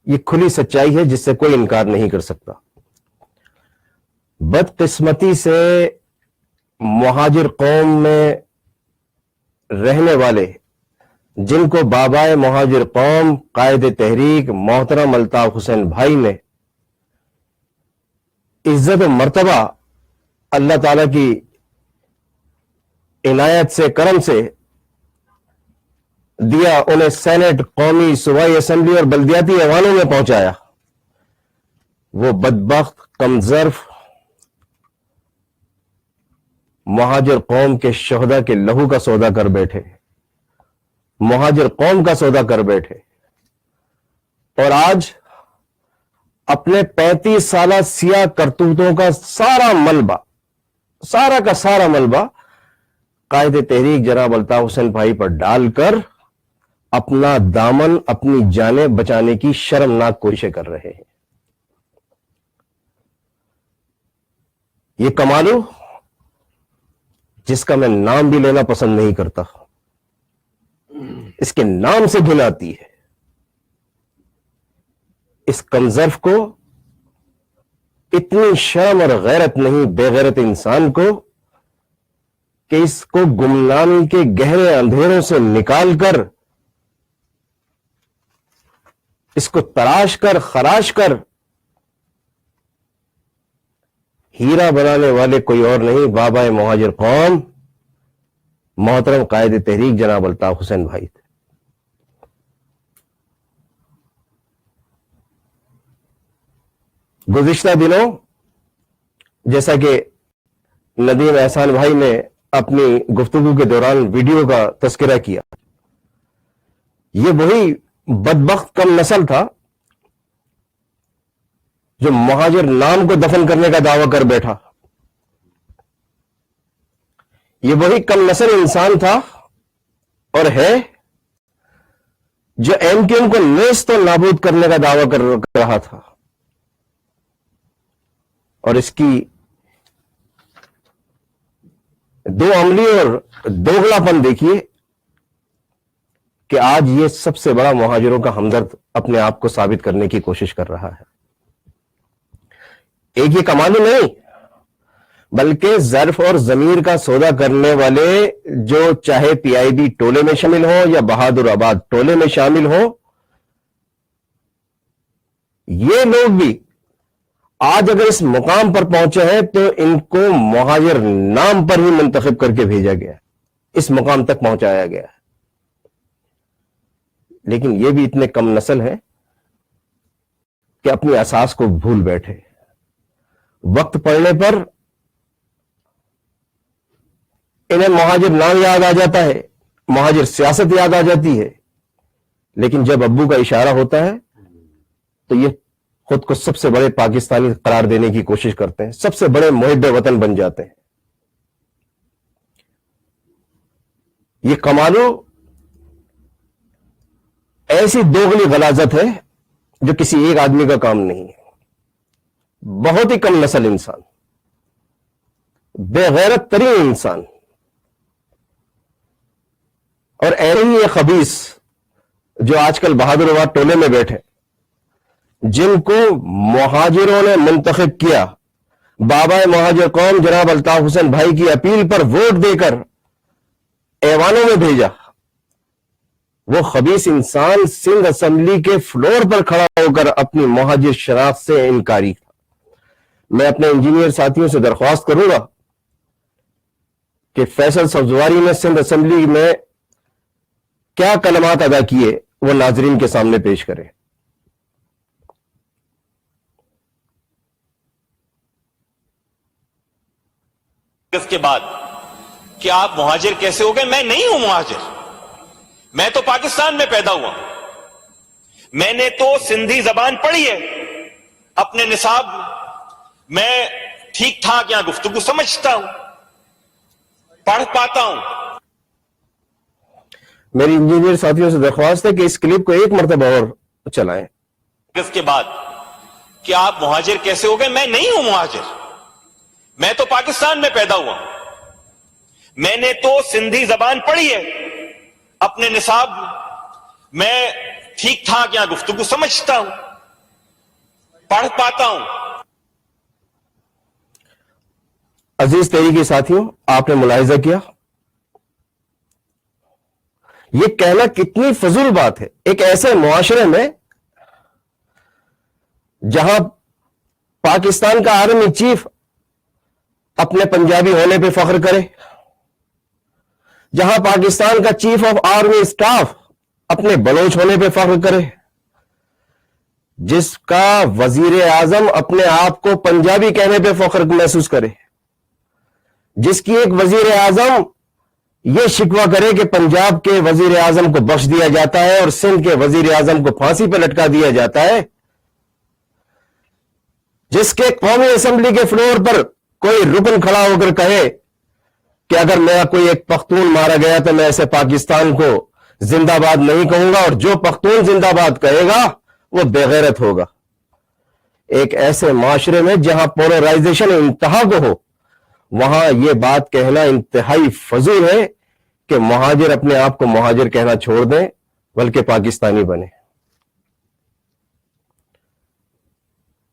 یہ کھلی سچائی ہے جس سے کوئی انکار نہیں کر سکتا. بدقسمتی سے مہاجر قوم میں رہنے والے، جن کو بابا مہاجر قوم قائد تحریک محترم الطاف حسین بھائی نے عزت و مرتبہ اللہ تعالی کی عنایت سے، کرم سے دیا، انہیں سینٹ، قومی، صوبائی اسمبلی اور بلدیاتی ایوانوں میں پہنچایا، وہ بدبخت کمظرف مہاجر قوم کے شہداء کے لہو کا سودا کر بیٹھے، مہاجر قوم کا سودا کر بیٹھے، اور آج اپنے 35 سالہ سیاہ کرتوتوں کا سارا ملبہ قائد تحریک جناب الطاف حسین بھائی پر ڈال کر اپنا دامن، اپنی جانیں بچانے کی شرمناک کوششیں کر رہے ہیں. یہ کمالو جس کا میں نام بھی لینا پسند نہیں کرتا، اس کے نام سے گھن آتی ہے، اس کنزرف کو اتنی شرم اور غیرت نہیں بے غیرت انسان کو کہ اس کو گمنامی کے گہرے اندھیروں سے نکال کر، اس کو تراش کر خراش کر ہیرا بنانے والے کوئی اور نہیں، بابا مہاجر قوم محترم قائد تحریک جناب الطاف حسین بھائی تھے۔ گزشتہ دنوں جیسا کہ ندیم احسان بھائی نے اپنی گفتگو کے دوران ویڈیو کا تذکرہ کیا، یہ وہی بدبخت کم نسل تھا جو مہاجر نام کو دفن کرنے کا دعویٰ کر بیٹھا، یہ وہی کم نسل انسان تھا اور ہے جو ایم کیو ایم کو نیست و نابود کرنے کا دعویٰ کر رہا تھا، اور اس کی دو عملی اور دوگلا پن دیکھیے کہ آج یہ سب سے بڑا مہاجروں کا ہمدرد اپنے آپ کو ثابت کرنے کی کوشش کر رہا ہے۔ ایک یہ کمالو نہیں بلکہ ظرف اور ضمیر کا سودا کرنے والے جو چاہے پی آئی بی ٹولے میں شامل ہو یا بہادر آباد ٹولے میں شامل ہو، یہ لوگ بھی آج اگر اس مقام پر پہنچے ہیں تو ان کو مہاجر نام پر ہی منتخب کر کے بھیجا گیا، اس مقام تک پہنچایا گیا ہے۔ لیکن یہ بھی اتنے کم نسل ہیں کہ اپنی اساس کو بھول بیٹھے، وقت پڑنے پر انہیں مہاجر نام یاد آ جاتا ہے، مہاجر سیاست یاد آ جاتی ہے، لیکن جب ابو کا اشارہ ہوتا ہے تو یہ خود کو سب سے بڑے پاکستانی قرار دینے کی کوشش کرتے ہیں، سب سے بڑے محب وطن بن جاتے ہیں۔ یہ کمالو ایسی دوگلی غلاظت ہے جو کسی ایک آدمی کا کام نہیں ہے، بہت ہی کم نسل انسان، بے غیرت ترین انسان، اور ایسے ہی یہ خبیث جو آج کل بہادر آباد ٹولے میں بیٹھے، جن کو مہاجروں نے منتخب کیا، بابا مہاجر قوم جناب الطاف حسین بھائی کی اپیل پر ووٹ دے کر ایوانوں میں بھیجا، وہ خبیث انسان سندھ اسمبلی کے فلور پر کھڑا ہو کر اپنی مہاجر شناخت سے انکاری تھا۔ میں اپنے انجینئر ساتھیوں سے درخواست کروں گا کہ فیصل سبزواری نے سندھ اسمبلی میں کیا کلمات ادا کیے وہ ناظرین کے سامنے پیش کرے۔ اس کے بعد کہ آپ مہاجر کیسے ہو گئے؟ میں نہیں ہوں مہاجر، میں تو پاکستان میں پیدا ہوا، میں نے تو سندھی زبان پڑھی ہے اپنے نصاب میں ٹھیک ٹھاک یہاں گفتگو سمجھتا ہوں، پڑھ پاتا ہوں۔ میری انجینئر ساتھیوں سے درخواست ہے کہ اس کلپ کو ایک مرتبہ اور چلائیں۔ اس کے بعد کہ آپ مہاجر کیسے ہو گئے؟ میں نہیں ہوں مہاجر، میں تو پاکستان میں پیدا ہوا، میں نے تو سندھی زبان پڑھی ہے اپنے نصاب میں ٹھیک ٹھاک یہاں گفتگو سمجھتا ہوں، پڑھ پاتا ہوں۔ عزیز تحریکی ساتھیوں، آپ نے ملاحظہ کیا یہ کہنا کتنی فضول بات ہے ایک ایسے معاشرے میں جہاں پاکستان کا آرمی چیف اپنے پنجابی ہونے پہ فخر کرے، جہاں پاکستان کا چیف آف آرمی اسٹاف اپنے بلوچ ہونے پہ فخر کرے، جس کا وزیر اعظم اپنے آپ کو پنجابی کہنے پہ فخر محسوس کرے، جس کی ایک وزیر اعظم یہ شکوہ کرے کہ پنجاب کے وزیر اعظم کو بخش دیا جاتا ہے اور سندھ کے وزیر اعظم کو پھانسی پہ لٹکا دیا جاتا ہے، جس کے قومی اسمبلی کے فلور پر کوئی رکن کھڑا ہو کر کہے کہ اگر میرا کوئی ایک پختون مارا گیا تو میں ایسے پاکستان کو زندہ باد نہیں کہوں گا، اور جو پختون زندہ باد کہے گا وہ بے غیرت ہوگا۔ ایک ایسے معاشرے میں جہاں پولرائزیشن انتہا کو ہو، وہاں یہ بات کہنا انتہائی فضول ہے کہ مہاجر اپنے آپ کو مہاجر کہنا چھوڑ دیں بلکہ پاکستانی بنے.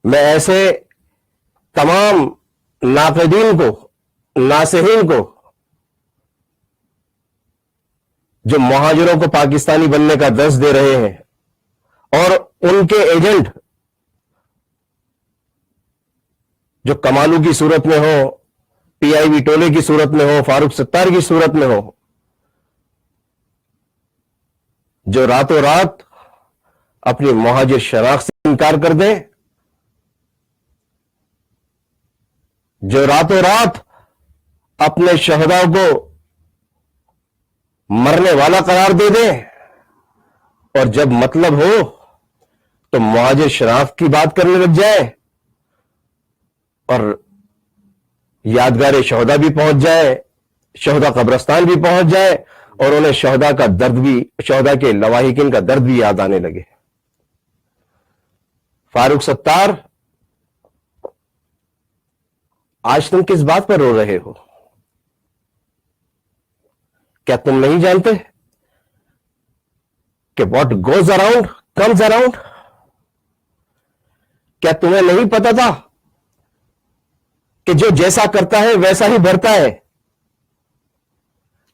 میں ایسے تمام ناقدین کو، ناصحین کو، جو مہاجروں کو پاکستانی بننے کا درس دے رہے ہیں اور ان کے ایجنٹ جو کمالو کی صورت میں ہو، پی آئی وی ٹولے کی صورت میں ہو، فاروق ستار کی صورت میں ہو، جو راتوں رات اپنی مہاجر شناخت سے انکار کر دیں، جو راتوں رات اپنے شہداء کو مرنے والا قرار دے دیں، اور جب مطلب ہو تو مہاجر شناخت کی بات کرنے لگ جائے اور یادگار شہداء بھی پہنچ جائے، شہداء قبرستان بھی پہنچ جائے، اور انہیں شہداء کا درد بھی، شہداء کے لواحقین کا درد بھی یاد آنے لگے. فاروق ستار، آج تم کس بات پر رو رہے ہو؟ کیا تم نہیں جانتے کہ what goes around comes around? کیا تمہیں نہیں پتا تھا کہ جو جیسا کرتا ہے ویسا ہی بھرتا ہے؟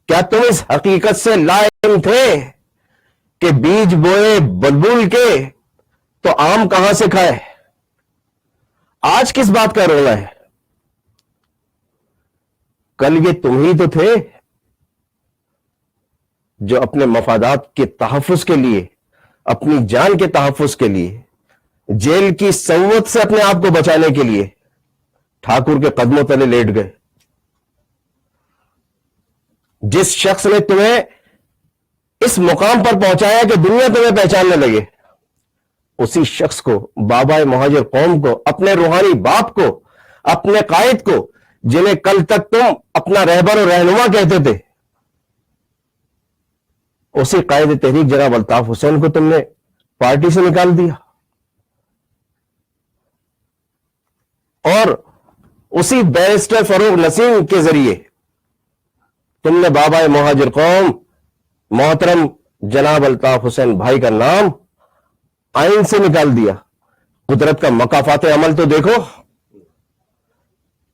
کیا تم اس حقیقت سے لا علم تھے کہ بیج بوئے بلبل کے تو آم کہاں سے کھائے؟ آج کس بات کا رونا ہے؟ کل یہ تم ہی تو تھے جو اپنے مفادات کے تحفظ کے لیے، اپنی جان کے تحفظ کے لیے، جیل کی صوت سے اپنے آپ کو بچانے کے لیے ٹھاکر کے قدموں تلے لیٹ گئے. جس شخص نے تمہیں اس مقام پر پہنچایا کہ دنیا تمہیں پہچاننے لگے، اسی شخص کو، بابا مہاجر قوم کو، اپنے روحانی باپ کو، اپنے قائد کو، جنہیں کل تک تم اپنا رہبر اور رہنما کہتے تھے، اسی قائد تحریک جناب الطاف حسین کو تم نے پارٹی سے نکال دیا، اور اسی بیرسٹر فروغ نسیم کے ذریعے تم نے بابا مہاجر قوم محترم جناب الطاف حسین بھائی کا نام آئین سے نکال دیا. قدرت کا مکافات عمل تو دیکھو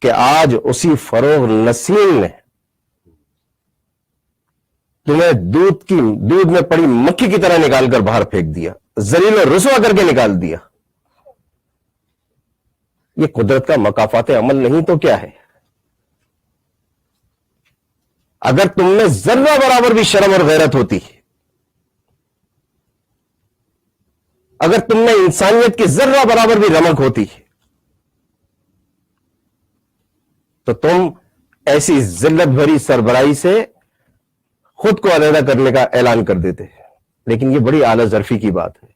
کہ آج اسی فروغ نسیم نے تمہیں دودھ میں پڑی مکھی کی طرح نکال کر باہر پھینک دیا، ذلیل و رسوا کر کے نکال دیا. یہ قدرت کا مکافات عمل نہیں تو کیا ہے؟ اگر تم میں ذرہ برابر بھی شرم اور غیرت ہوتی، اگر تم میں انسانیت کی ذرہ برابر بھی رمق ہوتی، تو تم ایسی ذلت بھری سربراہی سے خود کو علیحدہ کرنے کا اعلان کر دیتے. لیکن یہ بڑی اعلی ظرفی کی بات ہے.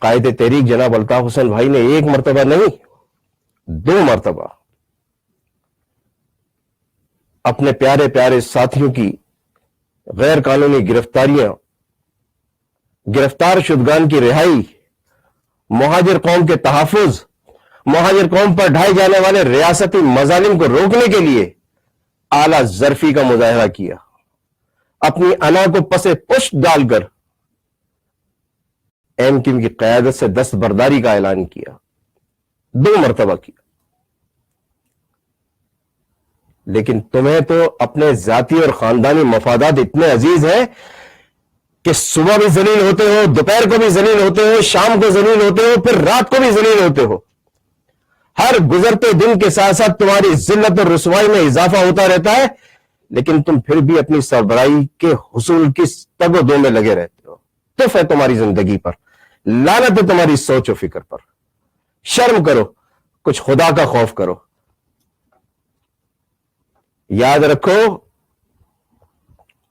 قائد تحریک جناب الطاف حسین بھائی نے ایک مرتبہ نہیں، 2 مرتبہ اپنے پیارے پیارے ساتھیوں کی غیر قانونی گرفتار شدگان کی رہائی، مہاجر قوم کے تحفظ، مہاجر قوم پر ڈھائے جانے والے ریاستی مظالم کو روکنے کے لیے اعلی ظرفی کا مظاہرہ کیا. اپنی انا کو پسے پشت ڈال کر ایم کیو کی قیادت سے دستبرداری کا اعلان کیا. 2 مرتبہ کیا. لیکن تمہیں تو اپنے ذاتی اور خاندانی مفادات اتنے عزیز ہیں کہ صبح بھی ذلیل ہوتے ہو، دوپہر کو بھی ذلیل ہوتے ہو، شام کو ذلیل ہوتے ہو، پھر رات کو بھی ذلیل ہوتے ہو. ہر گزرتے دن کے ساتھ ساتھ تمہاری ذلت اور رسوائی میں اضافہ ہوتا رہتا ہے، لیکن تم پھر بھی اپنی سربراہی کے حصول کی تگ و دو میں لگے رہتے ہو. تف ہے تمہاری زندگی پر، لعنت ہے تمہاری سوچ و فکر پر. شرم کرو، کچھ خدا کا خوف کرو. یاد رکھو،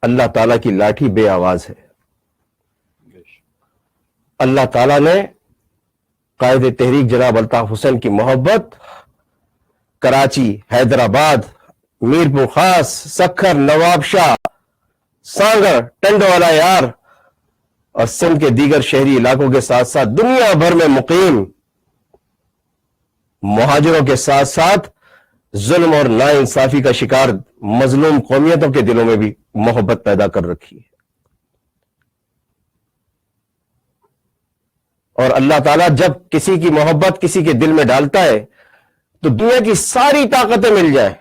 اللہ تعالیٰ کی لاٹھی بے آواز ہے. اللہ تعالیٰ نے قائد تحریک جناب الطاف حسین کی محبت کراچی، حیدرآباد، میرپور خاص، سکھر، نواب شاہ، سانگر، ٹنڈو والا یار اور سندھ کے دیگر شہری علاقوں کے ساتھ ساتھ دنیا بھر میں مقیم مہاجروں کے ساتھ ساتھ ظلم اور ناانصافی کا شکار مظلوم قومیتوں کے دلوں میں بھی محبت پیدا کر رکھی ہے. اور اللہ تعالیٰ جب کسی کی محبت کسی کے دل میں ڈالتا ہے تو دنیا کی ساری طاقتیں مل جائیں،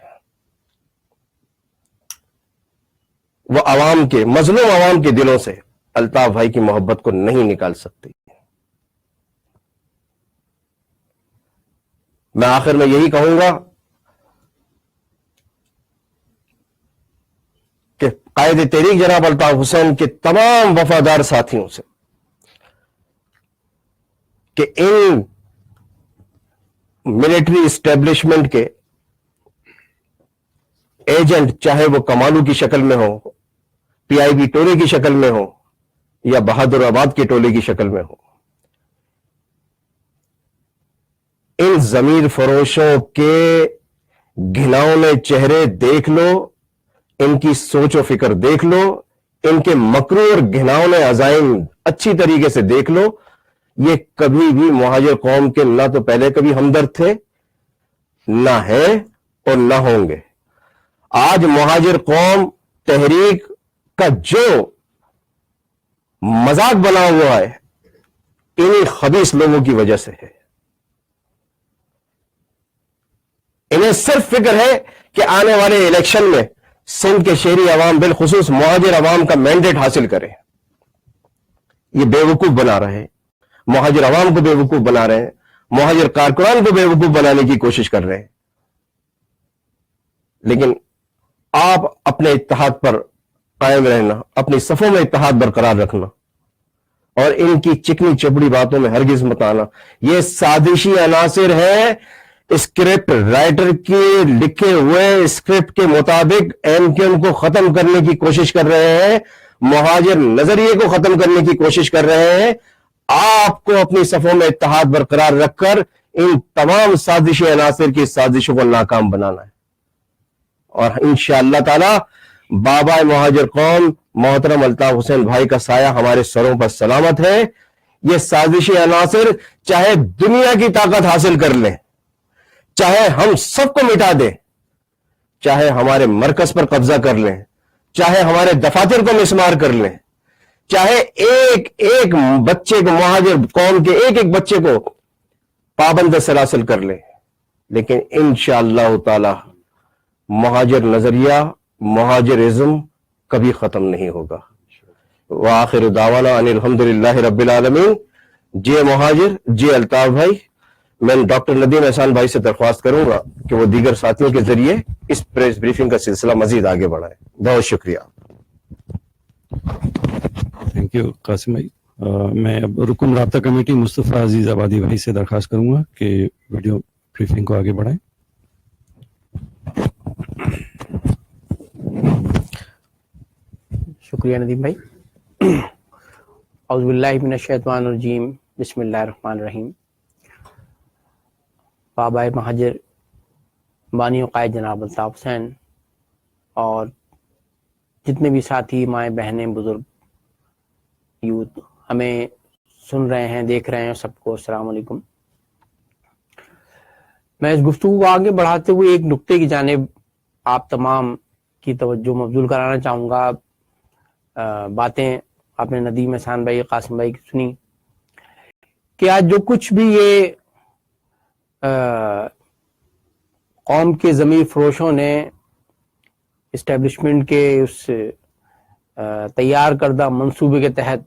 وہ عوام کے، مظلوم عوام کے دلوں سے الطاف بھائی کی محبت کو نہیں نکال سکتی. میں آخر میں یہی کہوں گا کہ قائد تحریک جناب الطاف حسین کے تمام وفادار ساتھیوں سے کہ ان ملٹری اسٹیبلشمنٹ کے ایجنٹ، چاہے وہ کمالو کی شکل میں ہو، پی آئی بی ٹولے کی شکل میں ہو یا بہادر آباد کے ٹولے کی شکل میں ہو، ان ضمیر فروشوں کے گھناؤنے چہرے دیکھ لو، ان کی سوچ و فکر دیکھ لو، ان کے مکرور گھناؤنے عزائم اچھی طریقے سے دیکھ لو. یہ کبھی بھی مہاجر قوم کے نہ تو پہلے کبھی ہمدرد تھے، نہ ہیں اور نہ ہوں گے. آج مہاجر قوم تحریک کا جو مذاق بنا ہوا ہے انہی خبیث لوگوں کی وجہ سے ہے. انہیں صرف فکر ہے کہ آنے والے الیکشن میں سندھ کے شہری عوام بالخصوص مہاجر عوام کا مینڈیٹ حاصل کرے. یہ بے وقوف بنا رہے ہیں، مہاجر عوام کو بے وقوف بنا رہے ہیں، مہاجر کارکنان کو بے وقوف بنانے کی کوشش کر رہے ہیں. لیکن آپ اپنے اتحاد پر قائم رہنا، اپنی صفوں میں اتحاد برقرار رکھنا اور ان کی چکنی چپڑی باتوں میں ہرگز مت آنا. یہ سازشی عناصر ہیں، اسکرپٹ رائٹر کے لکھے ہوئے اسکرپٹ کے مطابق ایم کیو ایم کو ختم کرنے کی کوشش کر رہے ہیں، مہاجر نظریے کو ختم کرنے کی کوشش کر رہے ہیں. آپ کو اپنی صفوں میں اتحاد برقرار رکھ کر ان تمام سازشی عناصر کی سازشوں کو ناکام بنانا ہے. اور انشاءاللہ تعالی بابا مہاجر قوم محترم الطاف حسین بھائی کا سایہ ہمارے سروں پر سلامت ہے. یہ سازشی عناصر چاہے دنیا کی طاقت حاصل کر لیں، چاہے ہم سب کو مٹا دیں، چاہے ہمارے مرکز پر قبضہ کر لیں، چاہے ہمارے دفاتر کو مسمار کر لیں، چاہے ایک ایک بچے کو، مہاجر قوم کے ایک ایک بچے کو پابند سلاسل کر لیں، لیکن انشاءاللہ تعالی مہاجر نظریہ، مہاجرازم کبھی ختم نہیں ہوگا. وآخر دعوانا ان الحمدللہ رب العالمین. جے مہاجر، جے الطاف بھائی. میں ڈاکٹر ندیم احسان بھائی سے درخواست کروں گا کہ وہ دیگر ساتھیوں کے ذریعے اس پریس بریفنگ کا سلسلہ مزید آگے بڑھائیں. بہت شکریہ. تھینک یو قاسم بھائی. میں اب رکن رابطہ کمیٹی مصطفیٰ عزیز آبادی بھائی سے درخواست کروں گا کہ ویڈیو بریفنگ کو آگے بڑھائیں. شکریہ ندیم بھائی. اعوذ باللہ من الشیطان الرجیم، بسم اللہ الرحمن الرحیم. بابا مہاجر بانی و قائد جناب الطاف حسین اور جتنے بھی ساتھی، مائیں بہنیں، بزرگ، یوتھ ہمیں سن رہے ہیں، دیکھ رہے ہیں، سب کو السلام علیکم. میں اس گفتگو کو آگے بڑھاتے ہوئے ایک نقطے کی جانب آپ تمام کی توجہ مبذول کرانا چاہوں گا. باتیں آپ نے ندیم احسان بھائی، قاسم بھائی کی سنی کہ آج جو کچھ بھی یہ قوم کے ضمیر فروشوں نے اسٹیبلشمنٹ کے اس تیار کردہ منصوبے کے تحت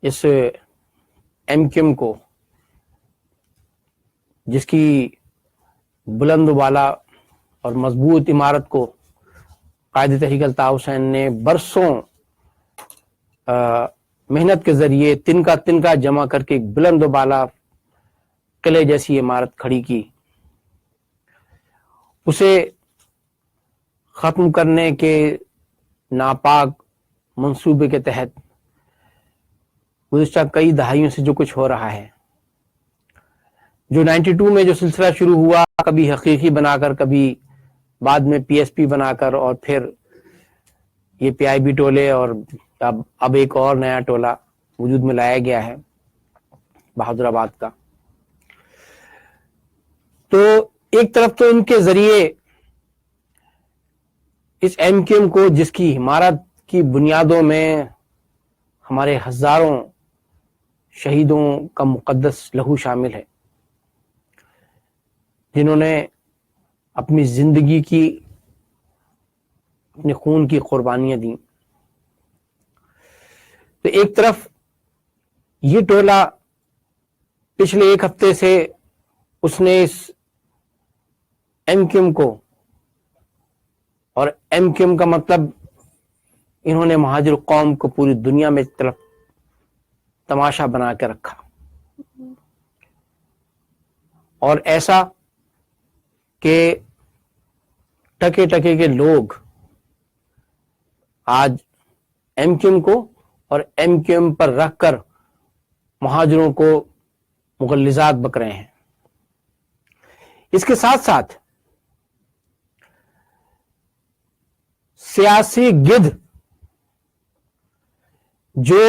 اس ایم کیو ایم کو، جس کی بلند و بالا اور مضبوط عمارت کو قائد تحریک الطاف حسین نے برسوں محنت کے ذریعے تنکا جمع کر کے ایک بلند و بالا قلعے جیسی عمارت کھڑی کی، اسے ختم کرنے کے ناپاک منصوبے کے تحت گزشتہ کئی دہائیوں سے جو کچھ ہو رہا ہے، جو 92 میں جو سلسلہ شروع ہوا، کبھی حقیقی بنا کر، کبھی بعد میں پی ایس پی بنا کر، اور پھر یہ پی آئی بی ٹولے، اور اب ایک اور نیا ٹولہ وجود میں لایا گیا ہے بہادر آباد کا. تو ایک طرف تو ان کے ذریعے اس ایم کیو ایم کو، جس کی عمارت کی بنیادوں میں ہمارے ہزاروں شہیدوں کا مقدس لہو شامل ہے، جنہوں نے اپنی زندگی کی، اپنے خون کی قربانیاں دیں، تو ایک طرف یہ ٹولہ پچھلے ایک ہفتے سے اس نے اس ایم کیو ایم کو، اور ایم کیو ایم کا مطلب انہوں نے مہاجر قوم کو پوری دنیا میں طرف تماشا بنا کے رکھا، اور ایسا کہ ٹکے ٹکے کے لوگ آج ایم کیو ایم کو اور ایم کیو ایم پر رکھ کر مہاجروں کو مغلظات بک رہے ہیں۔ اس کے ساتھ ساتھ سیاسی گدھ، جو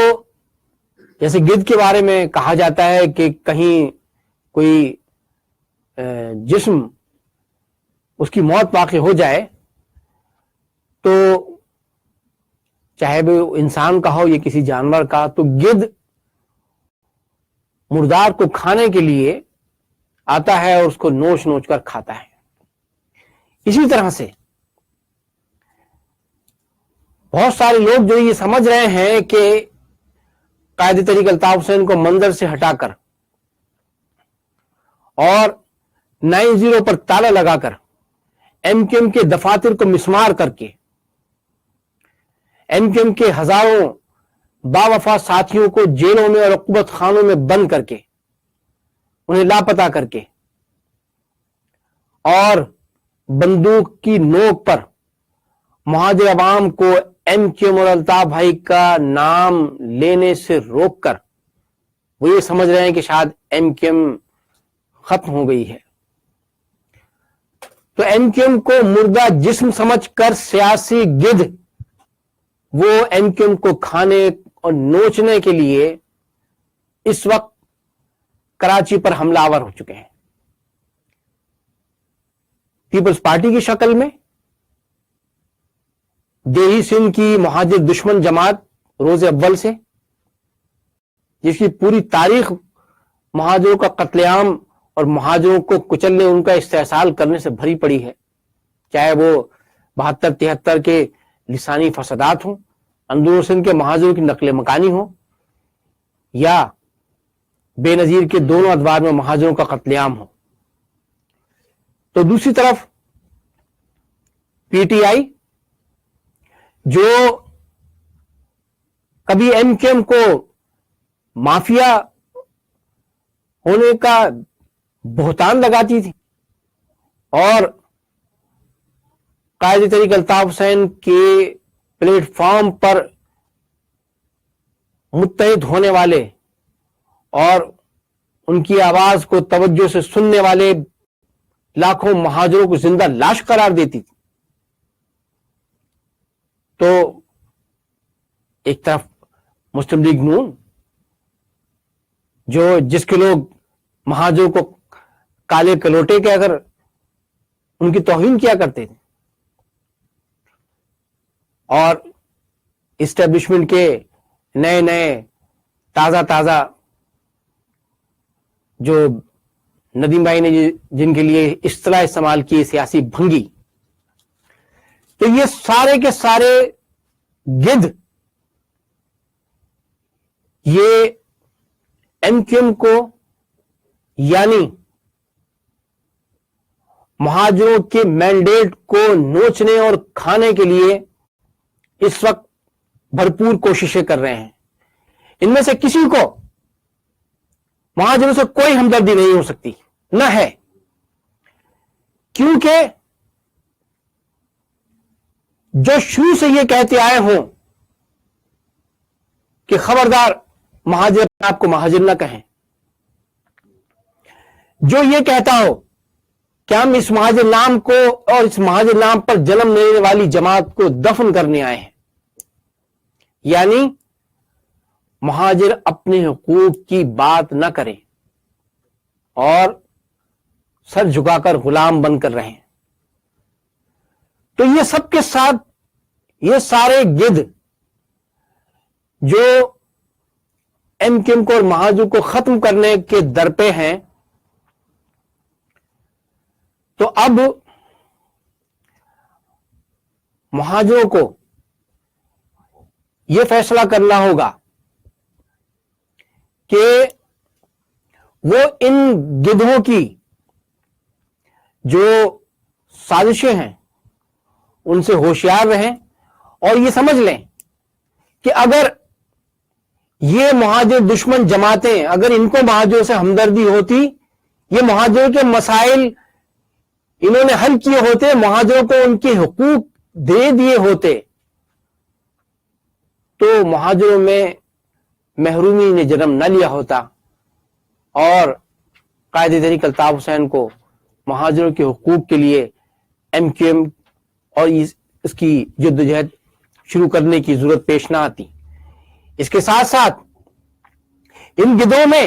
جیسے گدھ کے بارے میں کہا جاتا ہے کہ کہیں کوئی جسم اس کی موت واقع ہو جائے تو چاہے وہ انسان کا ہو یا کسی جانور کا، تو گدھ مردار کو کھانے کے لیے آتا ہے اور اس کو نوچ نوچ کر کھاتا ہے۔ اسی طرح سے بہت سارے لوگ جو یہ سمجھ رہے ہیں کہ قائد طریق الطاف حسین کو منظر سے ہٹا کر اور 90 پر تالا لگا کر ایم کیو ایم کے دفاتر کو مسمار کر کے ایم کیو ایم کے ہزاروں باوفا ساتھیوں کو جیلوں میں اور عقوبت خانوں میں بند کر کے، انہیں لاپتہ کر کے، اور بندوق کی نوک پر مہاجر عوام کو ایم کیو ایم اور الطاف بھائی کا نام لینے سے روک کر وہ یہ سمجھ رہے ہیں کہ شاید ایم کیو ایم ختم ہو گئی ہے، تو ایم کیو ایم کو مردہ جسم سمجھ کر سیاسی گدھ وہ ایم کیو ایم کو کھانے اور نوچنے کے لیے اس وقت کراچی پر حملہ آور ہو چکے ہیں، پیپلز پارٹی کی شکل میں، دیہی سندھ کی مہاجر دشمن جماعت روز اول سے، جس کی پوری تاریخ مہاجروں کا قتل عام اور مہاجروں کو کچلنے، ان کا استحصال کرنے سے بھری پڑی ہے، چاہے وہ 72-73 کے لسانی فسادات ہوں، اندرون سندھ کے مہاجروں کی نقل مکانی ہو، یا بے نظیر کے دونوں ادوار میں مہاجروں کا قتل عام ہو۔ تو دوسری طرف پی ٹی آئی، جو کبھی ایم کیو ایم کو مافیا ہونے کا بہتان لگاتی تھی اور قائد طریق الطاف حسین کے پلیٹ فارم پر متحد ہونے والے اور ان کی آواز کو توجہ سے سننے والے لاکھوں مہاجروں کو زندہ لاش قرار دیتی تھی، تو ایک طرف مسلم لیگ نون، جس کے لوگ مہاجروں کو کالے کلوٹے کے اگر ان کی توہین کیا کرتے تھے، اور اسٹیبلشمنٹ کے نئے نئے تازہ جو ندیم بھائی نے جن کے لیے اصطلاح استعمال کی سیاسی بھنگی، تو یہ سارے کے سارے گدھ یہ ایم کیو ایم کو، یعنی مہاجروں کے مینڈیٹ کو نوچنے اور کھانے کے لیے اس وقت بھرپور کوششیں کر رہے ہیں۔ ان میں سے کسی کو مہاجروں سے کوئی ہمدردی نہیں ہو سکتی، نہ ہے، کیونکہ جو شروع سے یہ کہتے آئے ہوں کہ خبردار مہاجر آپ کو مہاجر نہ کہیں، جو یہ کہتا ہو کہ ہم اس مہاجر نام کو اور اس مہاجر نام پر جنم لینے والی جماعت کو دفن کرنے آئے ہیں، یعنی مہاجر اپنے حقوق کی بات نہ کریں اور سر جھکا کر غلام بن کر رہیں. تو یہ سب کے ساتھ یہ سارے گدھ جو ایم کیو ایم کو اور مہاجر کو ختم کرنے کے در پہ ہیں، تو اب مہاجروں کو یہ فیصلہ کرنا ہوگا کہ وہ ان گدھوں کی جو سازشیں ہیں ان سے ہوشیار رہیں اور یہ سمجھ لیں کہ اگر یہ مہاجر دشمن جماعتیں اگر ان کو مہاجروں سے ہمدردی ہوتی، یہ مہاجروں کے مسائل انہوں نے حل کیے ہوتے، مہاجروں کو ان کے حقوق دے دیے ہوتے، تو مہاجروں میں محرومی نے جنم نہ لیا ہوتا اور قائد تحریک الطاف حسین کو مہاجروں کے حقوق کے لیے ایم کیو ایم اور اس کی جدوجہد شروع کرنے کی ضرورت پیش نہ آتی. اس کے ساتھ ساتھ ان گدھوں میں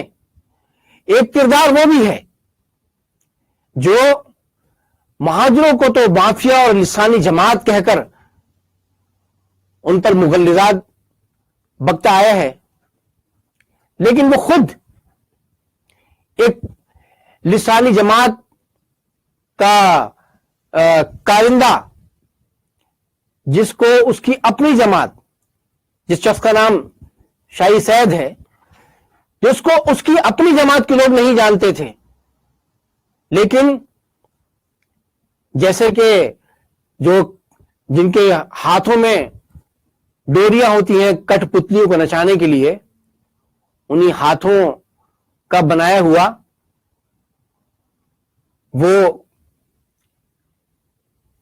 ایک کردار وہ بھی ہے جو مہاجروں کو تو مافیا اور لسانی جماعت کہہ کر ان پر مغلظات بکتا آیا ہے، لیکن وہ خود ایک لسانی جماعت کا کارندہ، جس کو اس کی اپنی جماعت، جس شخص کا نام شاہی سید ہے، جس کو اس کی اپنی جماعت کے لوگ نہیں جانتے تھے، لیکن جیسے کہ جن کے ہاتھوں میں ڈوریاں ہوتی ہیں کٹ پتلیوں کو نچانے کے لیے، انہی ہاتھوں کا بنایا ہوا وہ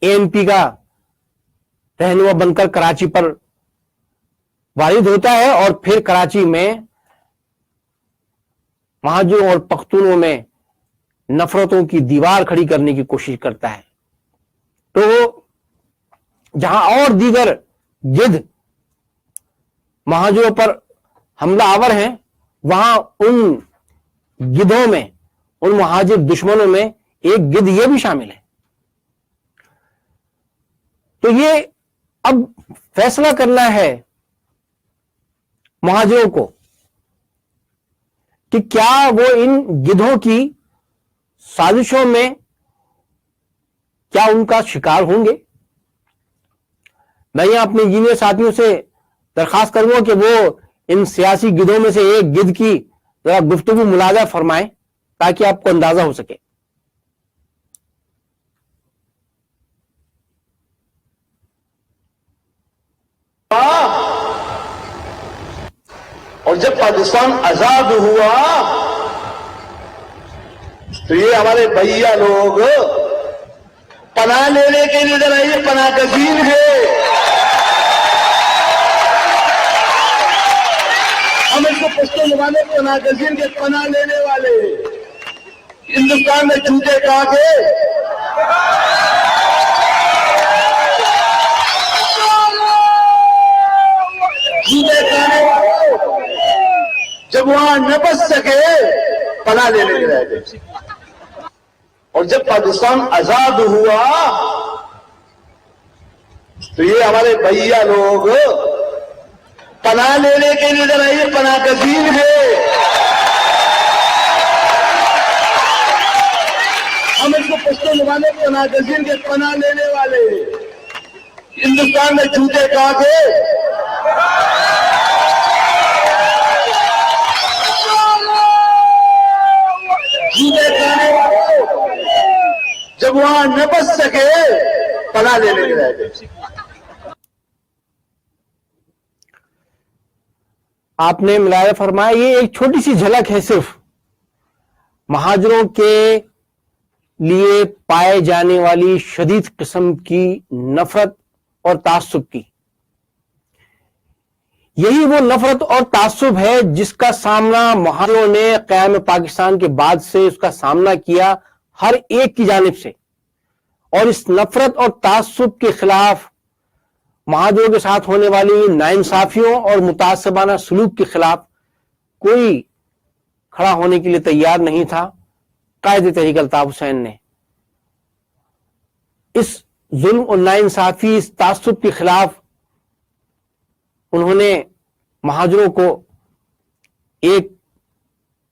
اے این پی کا رہنما بن کر کراچی پر وارد ہوتا ہے اور پھر کراچی میں مہاجروں اور پختونوں میں نفرتوں کی دیوار کھڑی کرنے کی کوشش کرتا ہے. تو جہاں اور دیگر گدھ مہاجروں پر حملہ آور ہیں، وہاں ان گدھوں میں، ان مہاجر دشمنوں میں ایک گدھ یہ بھی شامل ہے. تو یہ اب فیصلہ کرنا ہے مہاجروں کو کہ کیا وہ ان گدھوں کی سازشوں میں کیا ان کا شکار ہوں گے. میں یہاں اپنے انجینئر ساتھیوں سے درخواست کروں گا کہ وہ ان سیاسی گدھوں میں سے ایک گدھ کی ذرا گفتگو ملاحظہ فرمائیں تاکہ آپ کو اندازہ ہو سکے. اور جب پاکستان آزاد ہوا تو یہ ہمارے بھیا لوگ پناہ لینے کے لیے ذرا یہ پناہ گزین ہے. ہم اس کو پشتو زبانے پناہ گزین کے پناہ لینے والے ہندوستان میں چوٹے کہاں کے چوٹے کھانے جب وہاں نہ بچ سکے پناہ لینے رہ گئے. اور جب پاکستان آزاد ہوا تو یہ ہمارے بھیا لوگ پناہ لینے کے لیے ذرا یہ پناہ گزین ہے. ہم اس کو پشتو زبانے پناہ گزین کے پناہ لینے والے ہندوستان میں چوٹے کہاں کے جب وہاں نہ بچ سکے پناہ لینے رہ گئے. آپ نے ملاحظہ فرمایا یہ ایک چھوٹی سی جھلک ہے صرف مہاجروں کے لیے پائے جانے والی شدید قسم کی نفرت اور تعصب کی. یہی وہ نفرت اور تعصب ہے جس کا سامنا مہاجروں نے قیام پاکستان کے بعد سے اس کا سامنا کیا ہر ایک کی جانب سے. اور اس نفرت اور تعصب کے خلاف، مہاجروں کے ساتھ ہونے والی ناانصافیوں اور متعصبانہ سلوک کے خلاف کوئی کھڑا ہونے کے لیے تیار نہیں تھا. قائد تحریک الطاف حسین نے اس ظلم اور ناانصافی، اس تعصب کے خلاف انہوں نے مہاجروں کو ایک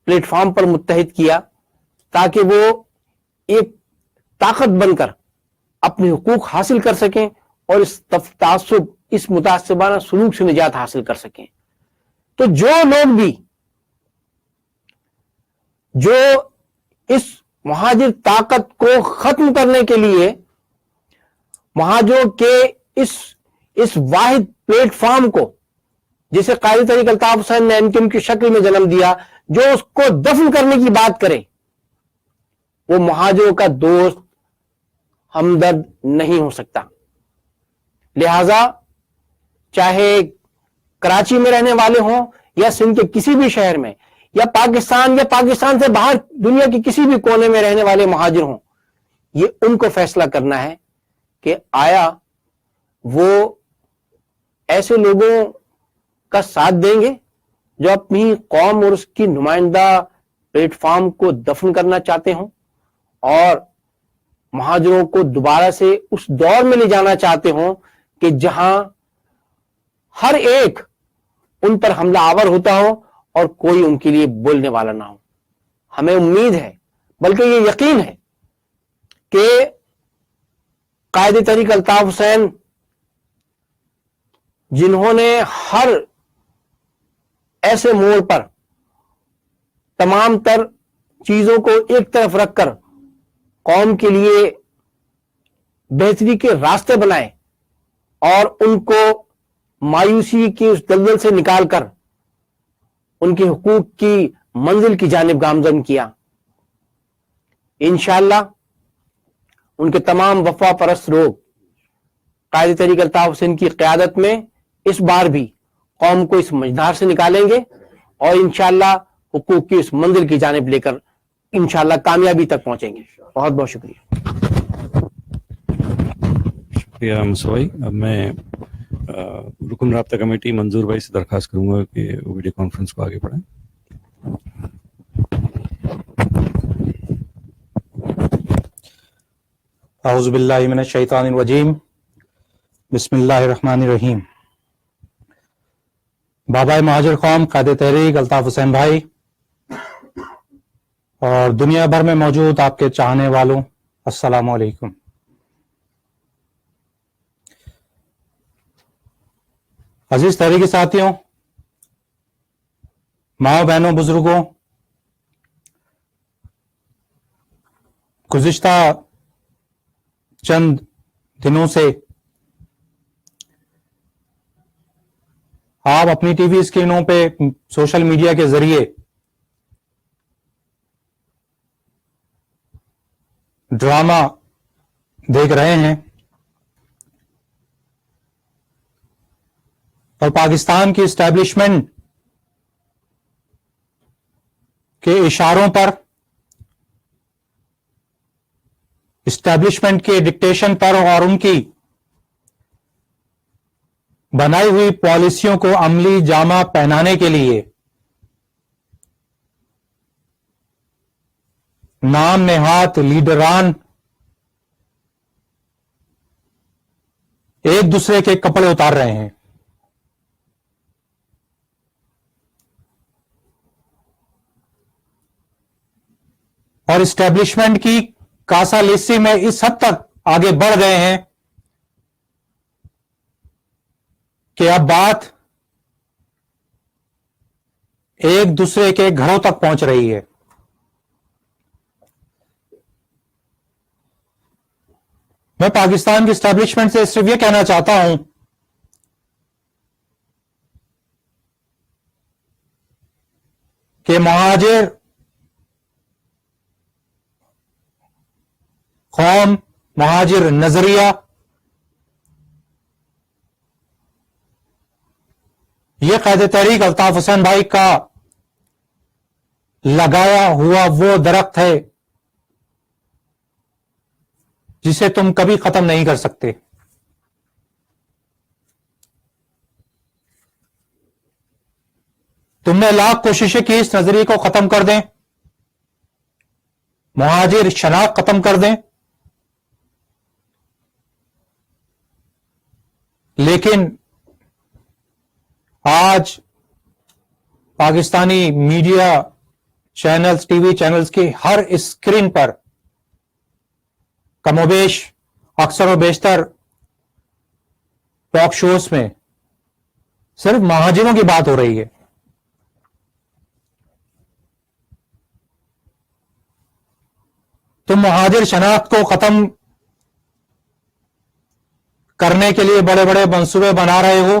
پلیٹ فارم پر متحد کیا تاکہ وہ ایک طاقت بن کر اپنے حقوق حاصل کر سکیں اور اس تعصب، اس متعصبانہ سلوک سے نجات حاصل کر سکیں۔ تو جو لوگ بھی جو اس مہاجر طاقت کو ختم کرنے کے لیے مہاجروں کے اس واحد پلیٹ فارم کو، جسے قائد تحریک الطاف حسین نے MKM کی شکل میں جنم دیا، جو اس کو دفن کرنے کی بات کرے، وہ مہاجروں کا دوست، ہمدرد نہیں ہو سکتا۔ لہذا چاہے کراچی میں رہنے والے ہوں یا سندھ کے کسی بھی شہر میں، یا پاکستان سے باہر دنیا کے کسی بھی کونے میں رہنے والے مہاجر ہوں، یہ ان کو فیصلہ کرنا ہے کہ آیا وہ ایسے لوگوں کا ساتھ دیں گے جو اپنی قوم اور اس کی نمائندہ پلیٹ فارم کو دفن کرنا چاہتے ہوں اور مہاجروں کو دوبارہ سے اس دور میں لے جانا چاہتے ہوں کہ جہاں ہر ایک ان پر حملہ آور ہوتا ہو اور کوئی ان کے لیے بولنے والا نہ ہو۔ ہمیں امید ہے، بلکہ یہ یقین ہے کہ قائد تحریک الطاف حسین، جنہوں نے ہر ایسے موڑ پر تمام تر چیزوں کو ایک طرف رکھ کر قوم کے لیے بہتری کے راستے بنائے اور ان کو مایوسی کی اس دلدل سے نکال کر ان کے حقوق کی منزل کی جانب گامزن کیا، انشاءاللہ ان کے تمام وفا پرست لوگ قائد تحریک الطاف حسین کی قیادت میں اس بار بھی قوم کو اس مجدار سے نکالیں گے اور انشاءاللہ حقوق کی اس منزل کی جانب لے کر انشاءاللہ کامیابی تک پہنچیں گے۔ بہت بہت شکریہ۔ شکریہ مصطفیٰ بھائی۔ اب میں رکن رابطہ کمیٹی منظور بھائی سے درخواست کروں گا کہ ویڈیو کانفرنس کو آگے بڑھائیں۔ اعوذ باللہ من الشیطان الرجیم، بسم اللہ الرحمن الرحیم۔ بابا مہاجر قوم قائد تحریک الطاف حسین بھائی اور دنیا بھر میں موجود آپ کے چاہنے والوں، السلام علیکم۔ عزیز تحریکی ساتھیوں، ماؤں بہنوں، بزرگوں، گزشتہ چند دنوں سے آپ اپنی ٹی وی اسکرینوں پہ، سوشل میڈیا کے ذریعے ڈرامہ دیکھ رہے ہیں اور پاکستان کی اسٹیبلشمنٹ کے اشاروں پر، اسٹیبلشمنٹ کے ڈکٹیشن پر اور ان کی بنائی ہوئی پالیسیوں کو عملی جامہ پہنانے کے لیے نام نہاد لیڈران ایک دوسرے کے کپڑے اتار رہے ہیں۔ اور اسٹیبلشمنٹ کی کاسا لیسی میں اس حد تک آگے بڑھ گئے ہیں کہ اب بات ایک دوسرے کے گھروں تک پہنچ رہی ہے۔ میں پاکستان کی اسٹیبلشمنٹ سے صرف یہ کہنا چاہتا ہوں کہ مہاجر قوم، مہاجر نظریہ، یہ قائد تحریک الطاف حسین بھائی کا لگایا ہوا وہ درخت ہے جسے تم کبھی ختم نہیں کر سکتے۔ تم نے لاکھ کوششیں کی اس نظریے کو ختم کر دیں، مہاجر شناخت ختم کر دیں، لیکن آج Pakistani media channels, T V channels کی ہر اسکرین پر کم و بیش اکثر و بیشتر ٹاک شوز میں صرف مہاجروں کی بات ہو رہی ہے. تم مہاجر شناخت کو ختم کرنے کے لیے بڑے بڑے منصوبے بنا رہے ہو،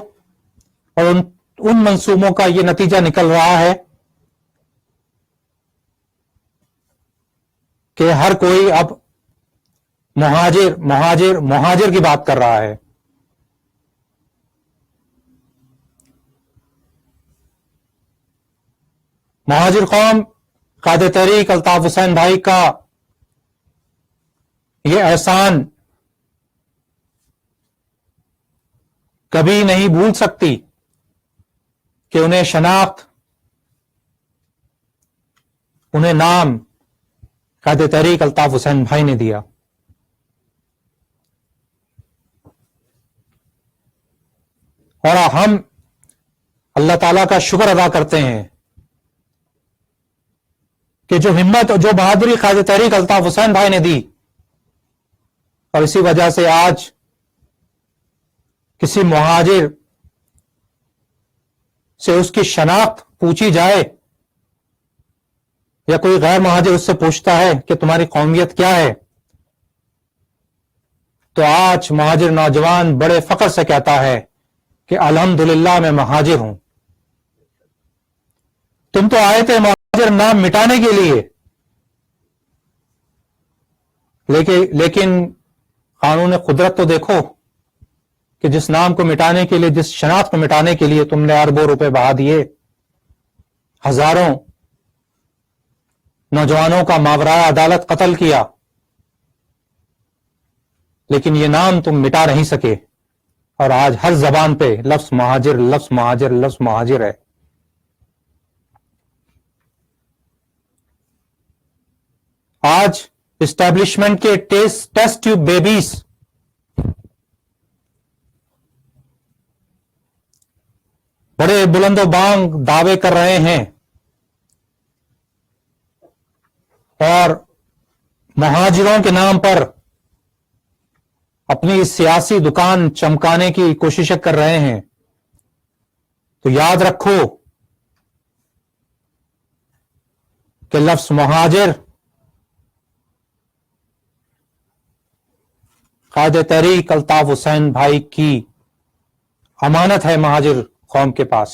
اور ان منصوبوں کا یہ نتیجہ نکل رہا ہے کہ ہر کوئی اب مہاجر مہاجر مہاجر کی بات کر رہا ہے. مہاجر قوم قائد تحریک الطاف حسین بھائی کا یہ احسان کبھی نہیں بھول سکتی کہ انہیں شناخت، انہیں نام قائد تحریک الطاف حسین بھائی نے دیا. اور ہم اللہ تعالیٰ کا شکر ادا کرتے ہیں کہ جو ہمت اور جو بہادری قائد تحریک الطاف حسین بھائی نے دی، اور اسی وجہ سے آج کسی مہاجر سے اس کی شناخت پوچھی جائے یا کوئی غیر مہاجر اس سے پوچھتا ہے کہ تمہاری قومیت کیا ہے، تو آج مہاجر نوجوان بڑے فخر سے کہتا ہے کہ الحمدللہ میں مہاجر ہوں. تم تو آئے تھے مہاجر نام مٹانے کے لیے، لیکن قانون قدرت تو دیکھو کہ جس نام کو مٹانے کے لیے، جس شناخت کو مٹانے کے لیے تم نے اربوں روپے بہا دیے، ہزاروں نوجوانوں کا ماورائے عدالت قتل کیا، لیکن یہ نام تم مٹا نہیں سکے، اور آج ہر زبان پہ لفظ مہاجر لفظ مہاجر لفظ مہاجر ہے. آج اسٹیبلشمنٹ کے ٹیسٹ ٹیوب بیبیز بڑے بلند و بانگ دعوے کر رہے ہیں اور مہاجروں کے نام پر اپنی سیاسی دکان چمکانے کی کوششیں کر رہے ہیں. تو یاد رکھو کہ لفظ مہاجر قائد تحریک الطاف حسین بھائی کی امانت ہے مہاجر قوم کے پاس.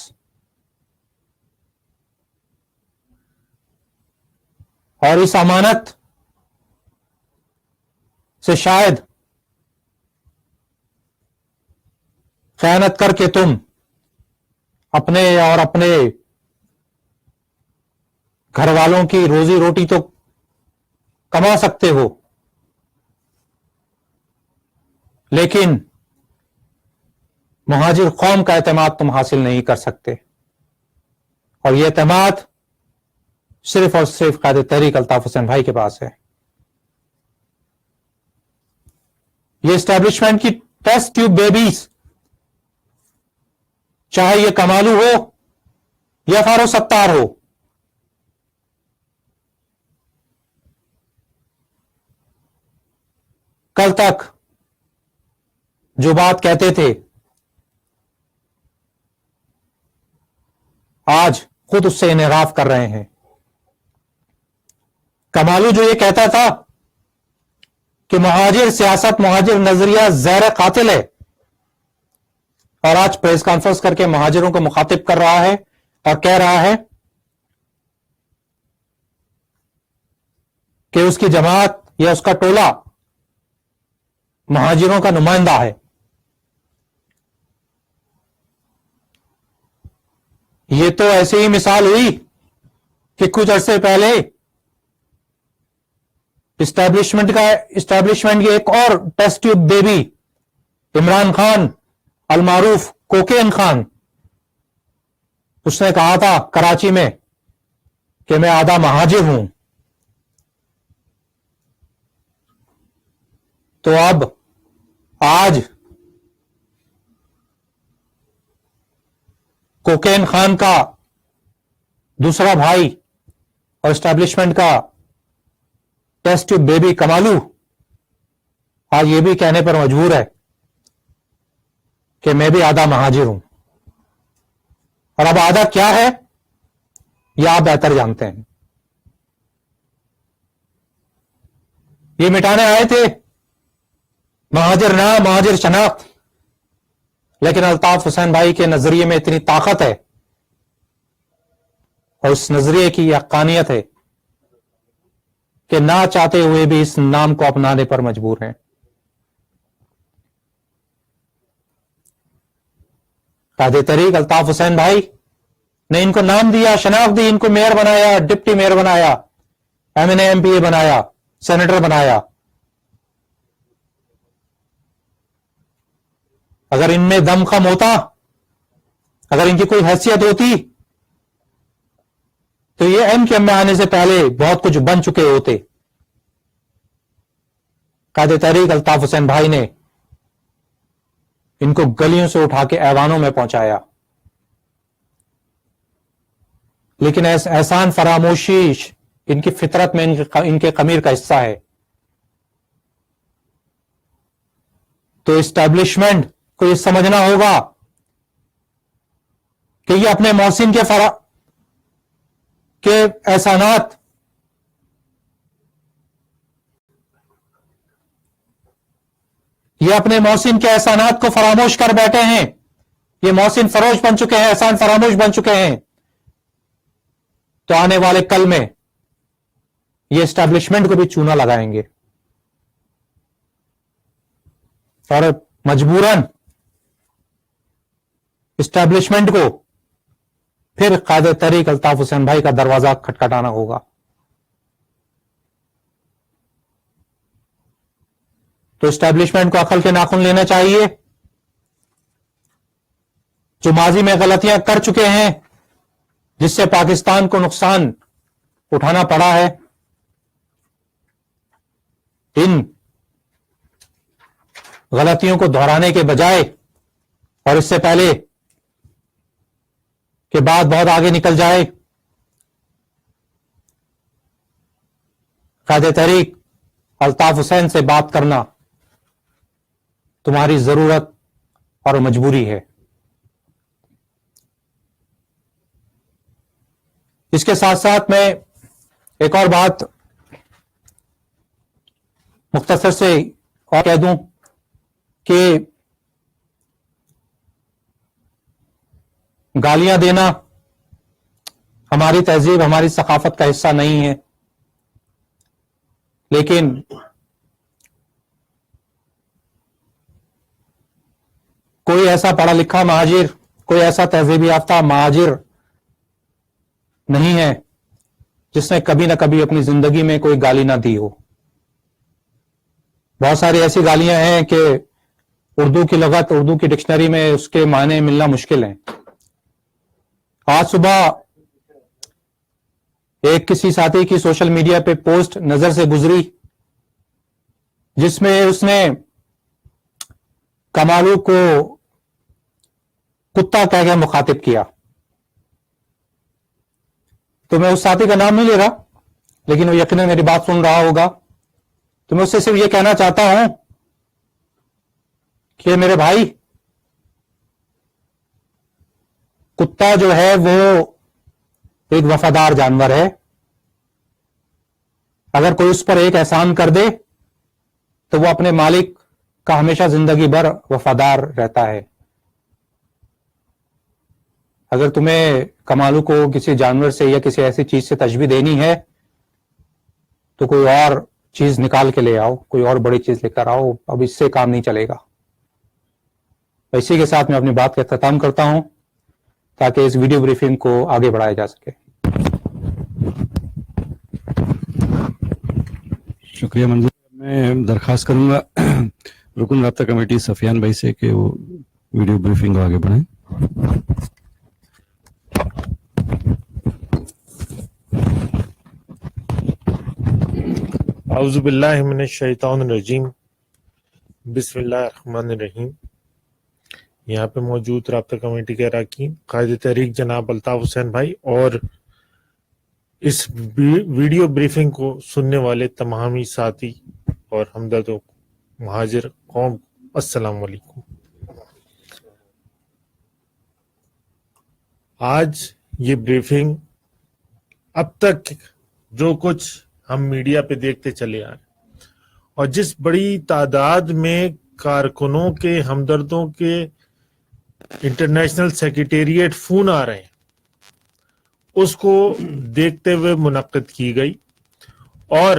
اور اس امانت سے شاید خیانت کر کے تم اپنے اور اپنے گھر والوں کی روزی روٹی تو کما سکتے ہو، لیکن مہاجر قوم کا اعتماد تم حاصل نہیں کر سکتے. اور یہ اعتماد صرف اور صرف قائد تحریک الطاف حسین بھائی کے پاس ہے. یہ اسٹیبلشمنٹ کی ٹیسٹ ٹیوب بیبیز، چاہے یہ کمالو ہو یا فاروق ستار ہو، کل تک جو بات کہتے تھے آج خود اس سے انحراف کر رہے ہیں. کمالو جو یہ کہتا تھا کہ مہاجر سیاست، مہاجر نظریہ زہر قاتل ہے، اور آج پریس کانفرنس کر کے مہاجروں کو مخاطب کر رہا ہے اور کہہ رہا ہے کہ اس کی جماعت یا اس کا ٹولہ مہاجروں کا نمائندہ ہے. یہ تو ایسی ہی مثال ہوئی کہ کچھ عرصے پہلے اسٹیبلشمنٹ کی ایک اور test tube baby Imran Khan المعروف کوکین خان، اس نے کہا تھا کراچی میں کہ میں آدھا مہاجر ہوں. تو اب آج کوکین خان کا دوسرا بھائی اور اسٹیبلشمنٹ کا ٹیسٹ ٹیوب بیبی کمالو آج یہ بھی کہنے پر مجبور ہے کہ میں بھی آدھا مہاجر ہوں. اور اب آدھا کیا ہے یہ آپ بہتر جانتے ہیں. یہ مٹانے آئے تھے مہاجر نام مہاجر شناخت، لیکن الطاف حسین بھائی کے نظریے میں اتنی طاقت ہے اور اس نظریے کی حقانیت ہے کہ نہ چاہتے ہوئے بھی اس نام کو اپنانے پر مجبور ہیں. قائد تحریک الطاف حسین بھائی نے ان کو نام دیا، شناخت دی، ان کو میئر بنایا، ڈپٹی میئر بنایا، M N A M P A بنایا، سینیٹر بنایا. اگر ان میں دم خم ہوتا، اگر ان کی کوئی حیثیت ہوتی تو یہ ایم کے ایم میں آنے سے پہلے بہت کچھ بن چکے ہوتے. قائد تحریک الطاف حسین بھائی نے ان کو گلیوں سے اٹھا کے ایوانوں میں پہنچایا، لیکن احسان فراموشی ان کی فطرت میں ان کے خمیر کا حصہ ہے. تو اسٹیبلشمنٹ کو یہ سمجھنا ہوگا کہ یہ اپنے محسن کے احسانات اپنے محسن کے احسانات کو فراموش کر بیٹھے ہیں. یہ محسن فروش بن چکے ہیں، احسان فراموش بن چکے ہیں. تو آنے والے کل میں یہ اسٹیبلشمنٹ کو بھی چونا لگائیں گے اور مجبوراً اسٹیبلشمنٹ کو پھر قائد تحریک الطاف حسین بھائی کا دروازہ کھٹکھٹانا ہوگا. تو اسٹیبلشمنٹ کو عقل کے ناخن لینا چاہیے. جو ماضی میں غلطیاں کر چکے ہیں جس سے پاکستان کو نقصان اٹھانا پڑا ہے، ان غلطیوں کو دہرانے کے بجائے اور اس سے پہلے کہ بات بہت آگے نکل جائے، قائد تحریک الطاف حسین سے بات کرنا تمہاری ضرورت اور مجبوری ہے. اس کے ساتھ ساتھ میں ایک اور بات مختصر سے اور کہہ دوں کہ گالیاں دینا ہماری تہذیب، ہماری ثقافت کا حصہ نہیں ہے، لیکن کوئی ایسا پڑھا لکھا مہاجر، کوئی ایسا تہذیب یافتہ مہاجر نہیں ہے جس نے کبھی نہ کبھی اپنی زندگی میں کوئی گالی نہ دی ہو. بہت ساری ایسی گالیاں ہیں کہ اردو کی لغت، اردو کی ڈکشنری میں اس کے معنی ملنا مشکل ہیں. آج صبح ایک کسی ساتھی کی سوشل میڈیا پہ پوسٹ نظر سے گزری جس میں اس نے کمالو کو کتا کہہ کے مخاطب کیا. تو میں اس ساتھی کا نام نہیں لے رہا، لیکن وہ یقیناً میری بات سن رہا ہوگا. تو میں اس سے صرف یہ کہنا چاہتا ہوں کہ میرے بھائی، کتا جو ہے وہ ایک وفادار جانور ہے. اگر کوئی اس پر ایک احسان کر دے تو وہ اپنے مالک کا ہمیشہ زندگی بھر وفادار رہتا ہے. اگر تمہیں کمالو کو کسی جانور سے یا کسی ایسی چیز سے تشبیہ دینی ہے تو کوئی اور چیز نکال کے لے آؤ، کوئی اور بڑی چیز لے کر آؤ. اب اس سے کام نہیں چلے گا. اسی کے ساتھ میں اپنی بات کا اختتام کرتا ہوں تاکہ اس ویڈیو بریفنگ کو آگے بڑھایا جا سکے. شکریہ منظور. میں درخواست کروں گا رکن رابطہ کمیٹی سفیان بھائی سے کہ وہ ویڈیو بریفنگ کو آگے بڑھائیں. اعوذ باللہ من الشیطان الرجیم. بسم اللہ الرحمن الرحیم. یہاں پہ موجود رابطہ کمیٹی کے اراکین، قائد تحریک جناب الطاف حسین بھائی اور اس ویڈیو بریفنگ کو سننے والے تمامی ساتھی اور ہمدردوں مہاجر قوم، السلام علیکم. آج یہ بریفنگ اب تک جو کچھ ہم میڈیا پہ دیکھتے چلے آئے اور جس بڑی تعداد میں کارکنوں کے، ہمدردوں کے انٹرنیشنل سیکریٹریٹ فون آ رہے ہیں، اس کو دیکھتے ہوئے منعقد کی گئی. اور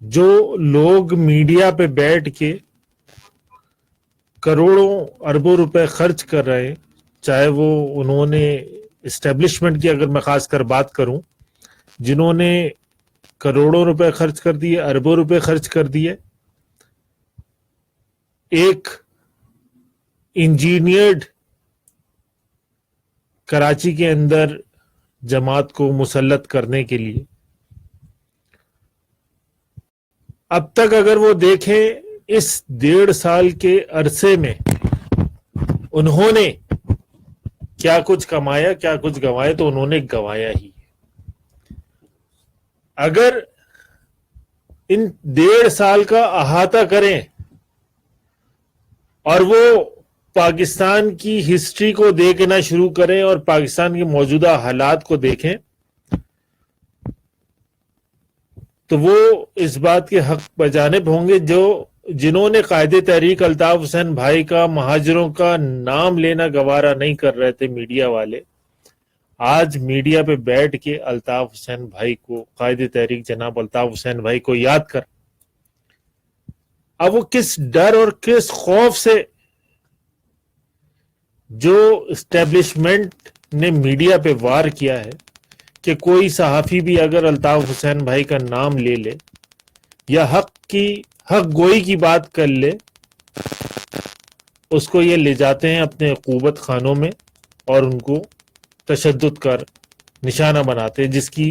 جو لوگ میڈیا پہ بیٹھ کے کروڑوں اربوں روپے خرچ کر رہے ہیں، چاہے وہ انہوں نے اسٹیبلشمنٹ کی اگر میں خاص کر بات کروں، جنہوں نے کروڑوں روپے خرچ کر دیے، اربوں روپے خرچ کر دیے ایک انجینئرڈ کراچی کے اندر جماعت کو مسلط کرنے کے لیے. اب تک اگر وہ دیکھیں اس 1.5 سال کے عرصے میں انہوں نے کیا کچھ کمایا، کیا کچھ گنوایا، تو انہوں نے گنوایا ہی. اگر ان 1.5 سال کا احاطہ کریں اور وہ پاکستان کی ہسٹری کو دیکھنا شروع کریں اور پاکستان کے موجودہ حالات کو دیکھیں، تو وہ اس بات کے حق بجانب ہوں گے جنہوں نے قائد تحریک الطاف حسین بھائی کا، مہاجروں کا نام لینا گوارا نہیں کر رہے تھے میڈیا والے، آج میڈیا پہ بیٹھ کے الطاف حسین بھائی کو، قائد تحریک جناب الطاف حسین بھائی کو یاد کر اب وہ کس ڈر اور کس خوف سے جو اسٹیبلشمنٹ نے میڈیا پہ وار کیا ہے کہ کوئی صحافی بھی اگر الطاف حسین بھائی کا نام لے لے یا حق گوئی کی بات کر لے، اس کو یہ لے جاتے ہیں اپنے عقوبت خانوں میں اور ان کو تشدد کر نشانہ بناتے ہیں، جس کی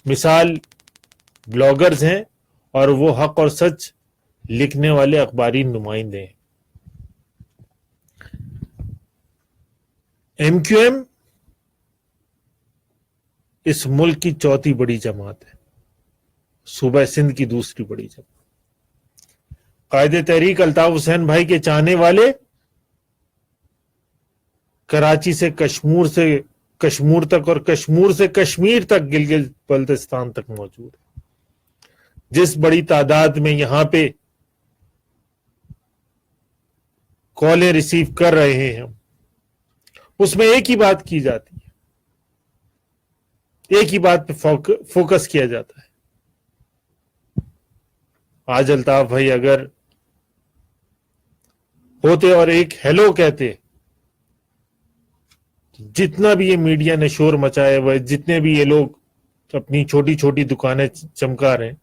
مثال بلاگرز ہیں اور وہ حق اور سچ لکھنے والے اخباری نمائندے ہیں. ایم کیو ایم اس ملک کی 4تھی بڑی جماعت ہے، صوبہ سندھ کی 2سری بڑی جماعت. قائد تحریک الطاف حسین بھائی کے چاہنے والے کراچی سے کشمور تک اور کشمیر سے کشمیر تک، گلگت بلتستان تک موجود ہے. جس بڑی تعداد میں یہاں پہ کالیں ریسیو کر رہے ہیں، اس میں ایک ہی بات کی جاتی ہے، ایک ہی بات پہ فوکس کیا جاتا ہے. آج الطاف بھائی اگر ہوتے اور ایک ہیلو کہتے، جتنا بھی یہ میڈیا نے شور مچایا ہوا ہے، جتنے بھی یہ لوگ اپنی چھوٹی چھوٹی دکانیں چمکا رہے ہیں،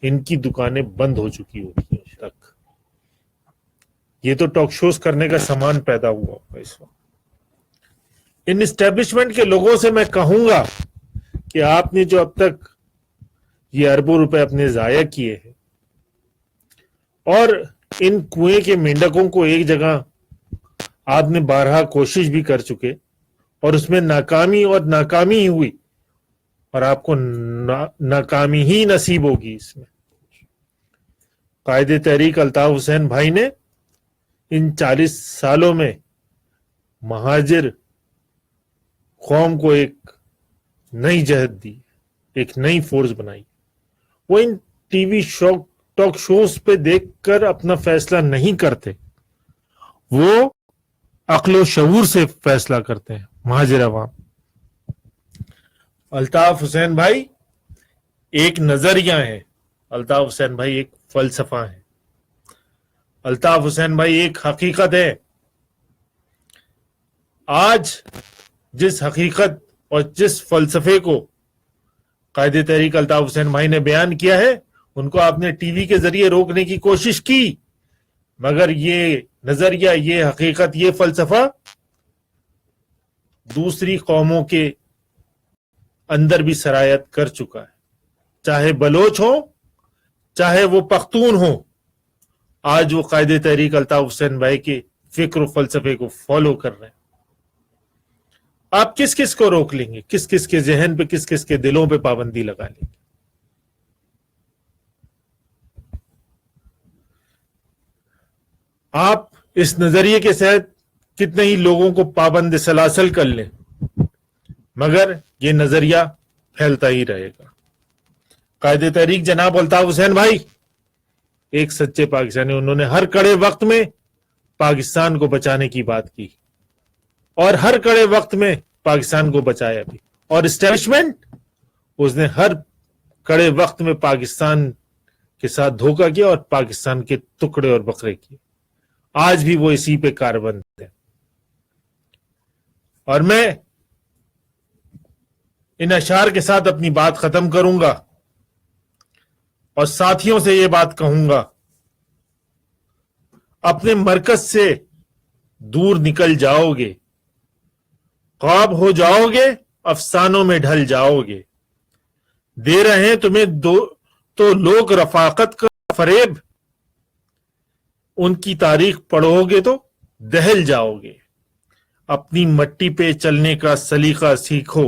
ان کی دکانیں بند ہو چکی ہوتی ہیں تک. یہ تو ٹاک شوز کرنے کا سامان پیدا ہوا ہوگا اس وقت. ان اسٹیبلشمنٹ کے لوگوں سے میں کہوں گا کہ آپ نے جو اب تک یہ اربوں روپے اپنے ضائع کیے ہیں اور ان کنویں کے مینڈکوں کو ایک جگہ آپ نے بارہا کوشش بھی کر چکے اور اس میں ناکامی ہی ہوئی اور آپ کو ناکامی ہی نصیب ہوگی. اس میں قائد تحریک الطاف حسین بھائی نے ان 40 سالوں میں مہاجر قوم کو ایک نئی جہت دی، ایک نئی فورس بنائی. وہ ان ٹی وی ٹاک شوز پہ دیکھ کر اپنا فیصلہ نہیں کرتے، وہ عقل و شعور سے فیصلہ کرتے ہیں مہاجر عوام. الطاف حسین بھائی ایک نظریہ ہے، الطاف حسین بھائی ایک فلسفہ ہے، الطاف حسین بھائی ایک حقیقت ہے. آج جس حقیقت اور جس فلسفے کو قائد تحریک الطاف حسین بھائی نے بیان کیا ہے، ان کو آپ نے ٹی وی کے ذریعے روکنے کی کوشش کی، مگر یہ نظریہ، یہ حقیقت، یہ فلسفہ دوسری قوموں کے اندر بھی سرایت کر چکا ہے، چاہے بلوچ ہوں، چاہے وہ پختون ہوں، آج وہ قائد تحریک الطاف حسین بھائی کے فکر و فلسفے کو فالو کر رہے ہیں۔ آپ کس کس کو روک لیں گے؟ کس کس کے ذہن پہ، کس کس کے دلوں پہ پابندی لگا لیں گے؟ آپ اس نظریے کے تحت کتنے ہی لوگوں کو پابند سلاسل کر لیں، مگر یہ نظریہ پھیلتا ہی رہے گا۔ قائد تحریک جناب الطاف حسین بھائی ایک سچے پاکستانی، انہوں نے ہر کڑے وقت میں پاکستان کو بچانے کی بات کی، اور ہر کڑے وقت میں پاکستان کو بچایا بھی، اور اسٹیبلشمنٹ اس نے ہر کڑے وقت میں پاکستان کے ساتھ دھوکہ کیا اور پاکستان کے ٹکڑے اور بکرے کیے۔ آج بھی وہ اسی پہ کاربند ہے۔ اور میں ان اشعار کے ساتھ اپنی بات ختم کروں گا اور ساتھیوں سے یہ بات کہوں گا، اپنے مرکز سے دور نکل جاؤ گے، خواب ہو جاؤ گے، افسانوں میں ڈھل جاؤ گے، دے رہے ہیں تمہیں تو لوگ رفاقت کا فریب، ان کی تاریخ پڑھو گے تو دہل جاؤ گے، اپنی مٹی پہ چلنے کا سلیقہ سیکھو،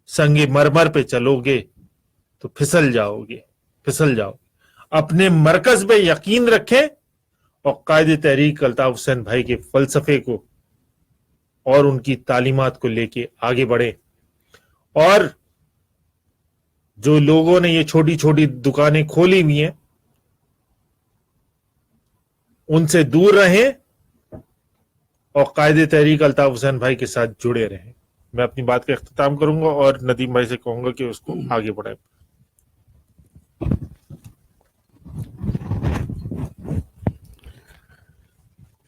سنگ مرمر پہ چلو گے تو پھسل جاؤ گے، پھسل جاؤ۔ اپنے مرکز پہ یقین رکھیں اور قائد تحریک الطاف حسین بھائی کے فلسفے کو اور ان کی تعلیمات کو لے کے آگے بڑھیں، اور جو لوگوں نے یہ چھوٹی چھوٹی دکانیں کھولی ہوئی ہیں ان سے دور رہیں اور قائد تحریک الطاف حسین بھائی کے ساتھ جڑے رہیں۔ میں اپنی بات کا اختتام کروں گا اور ندیم بھائی سے کہوں گا کہ اس کو آگے بڑھائیں۔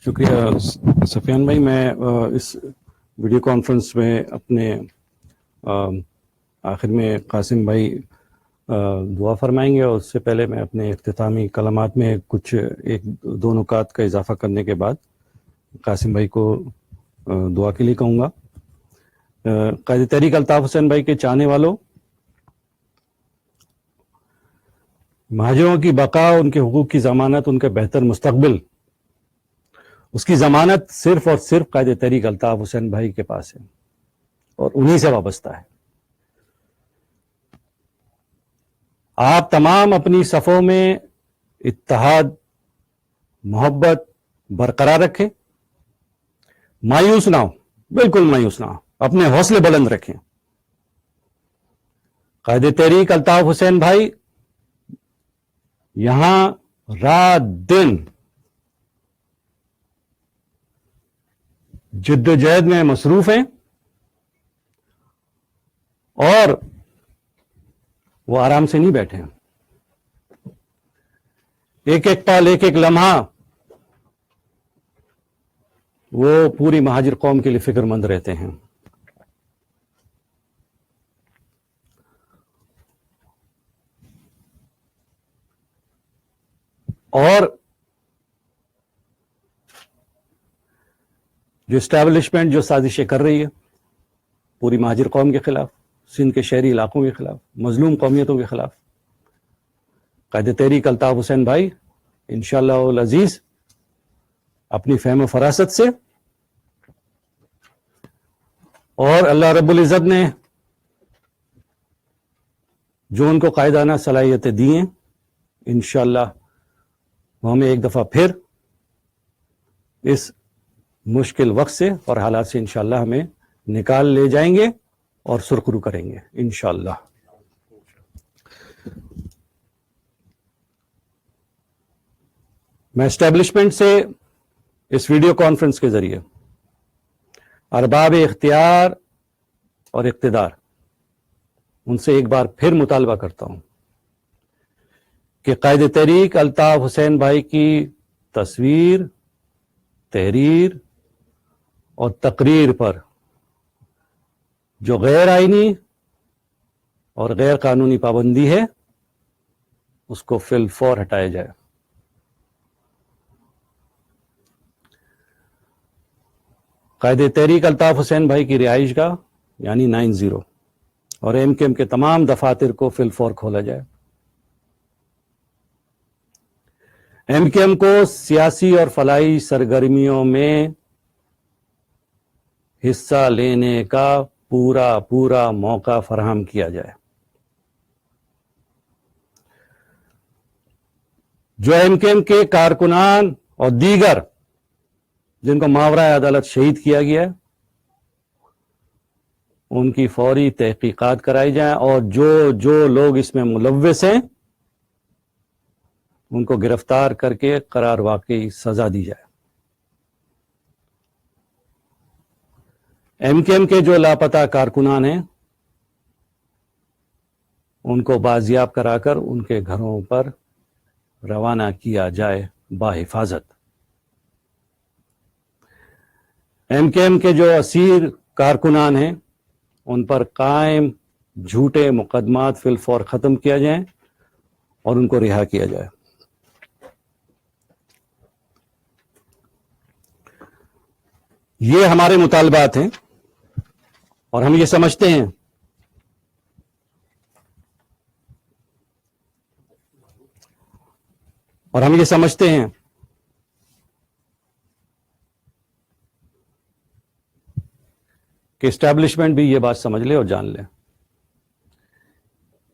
شکریہ سفیان بھائی۔ میں اس ویڈیو کانفرنس میں اپنے آخر میں قاسم بھائی دعا فرمائیں گے، اور اس سے پہلے میں اپنے اختتامی کلمات میں کچھ ایک دو نکات کا اضافہ کرنے کے بعد قاسم بھائی کو دعا کے لیے کہوں گا۔ قائد تحریک الطاف حسین بھائی کے چاہنے والوں، مہاجروں کی بقا، ان کے حقوق کی ضمانت، ان کے بہتر مستقبل، اس کی ضمانت صرف اور صرف قائد تحریک الطاف حسین بھائی کے پاس ہے اور انہی سے وابستہ ہے۔ آپ تمام اپنی صفوں میں اتحاد، محبت برقرار رکھیں، مایوس نہ ہو، بالکل مایوس نہ ہو، اپنے حوصلے بلند رکھیں۔ قائد تحریک الطاف حسین بھائی یہاں رات دن جد و جہد میں مصروف ہیں، اور وہ آرام سے نہیں بیٹھے ہیں۔ ایک ایک پل، ایک ایک لمحہ وہ پوری مہاجر قوم کے لیے فکر مند رہتے ہیں۔ اور جو اسٹیبلشمنٹ جو سازشیں کر رہی ہے پوری مہاجر قوم کے خلاف، سندھ کے شہری علاقوں کے خلاف، مظلوم قومیتوں کے خلاف، قائد تحریک الطاف حسین بھائی انشاءاللہ العزیز اپنی فہم و فراست سے، اور اللہ رب العزت نے جو ان کو قائدانہ صلاحیتیں دی ہیں، انشاءاللہ وہ ہمیں ایک دفعہ پھر اس مشکل وقت سے اور حالات سے انشاءاللہ ہمیں نکال لے جائیں گے اور سرخرو کریں گے انشاءاللہ۔ میں اسٹیبلشمنٹ سے اس ویڈیو کانفرنس کے ذریعے ارباب اختیار اور اقتدار ان سے ایک بار پھر مطالبہ کرتا ہوں کہ قائد تحریک الطاف حسین بھائی کی تصویر، تحریر اور تقریر پر جو غیر آئینی اور غیر قانونی پابندی ہے اس کو فی الفور ہٹایا جائے۔ قائد تحریک الطاف حسین بھائی کی رہائش گاہ یعنی 90 اور ایم کے تمام دفاتر کو فی الفور کھولا جائے۔ MKM کو سیاسی اور فلاحی سرگرمیوں میں حصہ لینے کا پورا موقع فراہم کیا جائے. جو MKM کے کارکنان اور دیگر جن کو ماورائے عدالت شہید کیا گیا ہے ان کی فوری تحقیقات کرائی جائیں اور جو لوگ اس میں ملوث ہیں ان کو گرفتار کر کے قرار واقعی سزا دی جائے. MKM کے جو لاپتہ کارکنان ہیں ان کو بازیاب کرا کر ان کے گھروں پر روانہ کیا جائے باحفاظت. MKM کے جو اسیر کارکنان ہیں ان پر قائم جھوٹے مقدمات فی الفور ختم کیا جائیں اور ان کو رہا کیا جائے. یہ ہمارے مطالبات ہیں اور ہم یہ سمجھتے ہیں کہ اسٹیبلشمنٹ بھی یہ بات سمجھ لے اور جان لے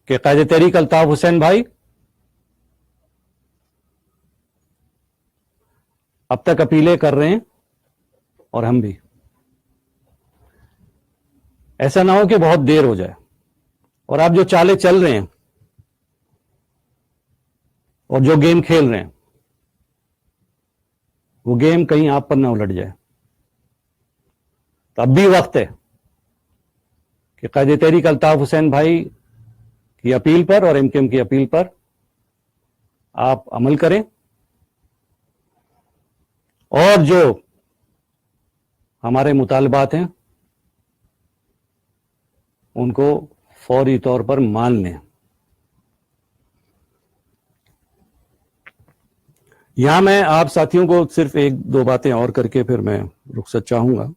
کہ قائد تحریک الطاف حسین بھائی اب تک اپیلیں کر رہے ہیں اور ہم بھی. ایسا نہ ہو کہ بہت دیر ہو جائے اور آپ جو چالیں چل رہے ہیں اور جو گیم کھیل رہے ہیں وہ گیم کہیں آپ پر نہ الٹ جائے. تو اب بھی وقت ہے کہ قائد تحریک الطاف حسین بھائی کی اپیل پر اور MKM کی اپیل پر آپ عمل کریں اور جو ہمارے مطالبات ہیں ان کو فوری طور پر مان لیں. یہاں میں آپ ساتھیوں کو صرف ایک دو باتیں اور کر کے پھر میں رخصت چاہوں گا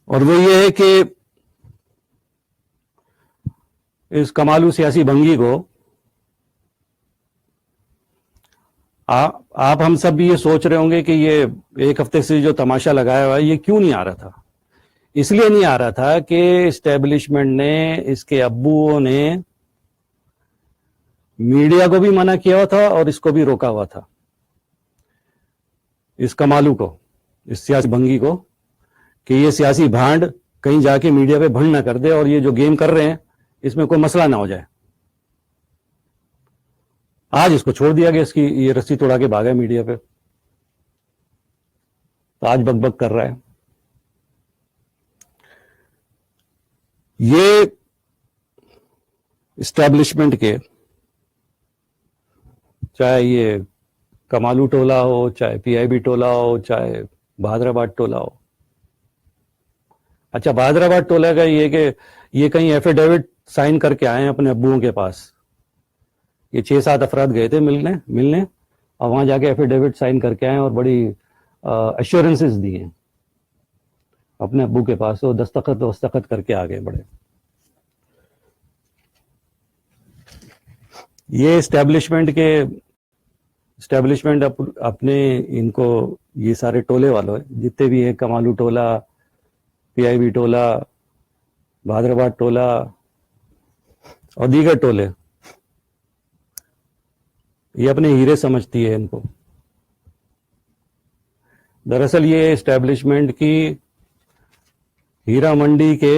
اور وہ یہ ہے کہ اس کمالو سیاسی بھنگی کو آپ ہم سب بھی یہ سوچ رہے ہوں گے کہ یہ ایک ہفتے سے جو تماشا لگایا ہوا ہے یہ کیوں نہیں آ رہا تھا. اس لیے نہیں آ رہا تھا کہ اسٹیبلشمنٹ نے اس کے ابوؤں نے میڈیا کو بھی منع کیا ہوا تھا اور اس کو بھی روکا ہوا تھا. اس کمالو کو, اس سیاسی بھنگی کو, کہ یہ سیاسی بھانڈ کہیں جا کے میڈیا پہ بھنڈ نہ کر دے اور یہ جو گیم کر رہے ہیں اس میں کوئی مسئلہ نہ ہو جائے. آج اس کو چھوڑ دیا گیا, اس کی یہ رسی توڑا کے بھاگا میڈیا پہ, تو آج بک بک کر رہا ہے. یہ اسٹیبلشمنٹ کے, چاہے یہ کمالو ٹولہ ہو, چاہے PIB ٹولہ ہو, چاہے بہادر آباد ٹولہ ہو. اچھا, بہادر آباد ٹولہ کا یہ کہ یہ کہیں ایفیڈیوٹ سائن کر کے آئے ہیں اپنے ابوؤں کے پاس. یہ 6-7 افراد گئے تھے ملنے اور وہاں جا کے ایفیڈیوٹ سائن کر کے آئے اور بڑی ایشورنسز دی ہیں اپنے ابو کے پاس, وہ دستخط کر کے آ گئے بڑے. یہ اسٹیبلشمنٹ اپنے ان کو, یہ سارے ٹولے والوں ہیں جتنے بھی ہیں, کمالو ٹولہ, PIB ٹولہ, بہادر آباد ٹولہ اور دیگر ٹولے, یہ اپنے ہیرے سمجھتی ہے ان کو. دراصل یہ اسٹیبلشمنٹ کی ہیرا منڈی کے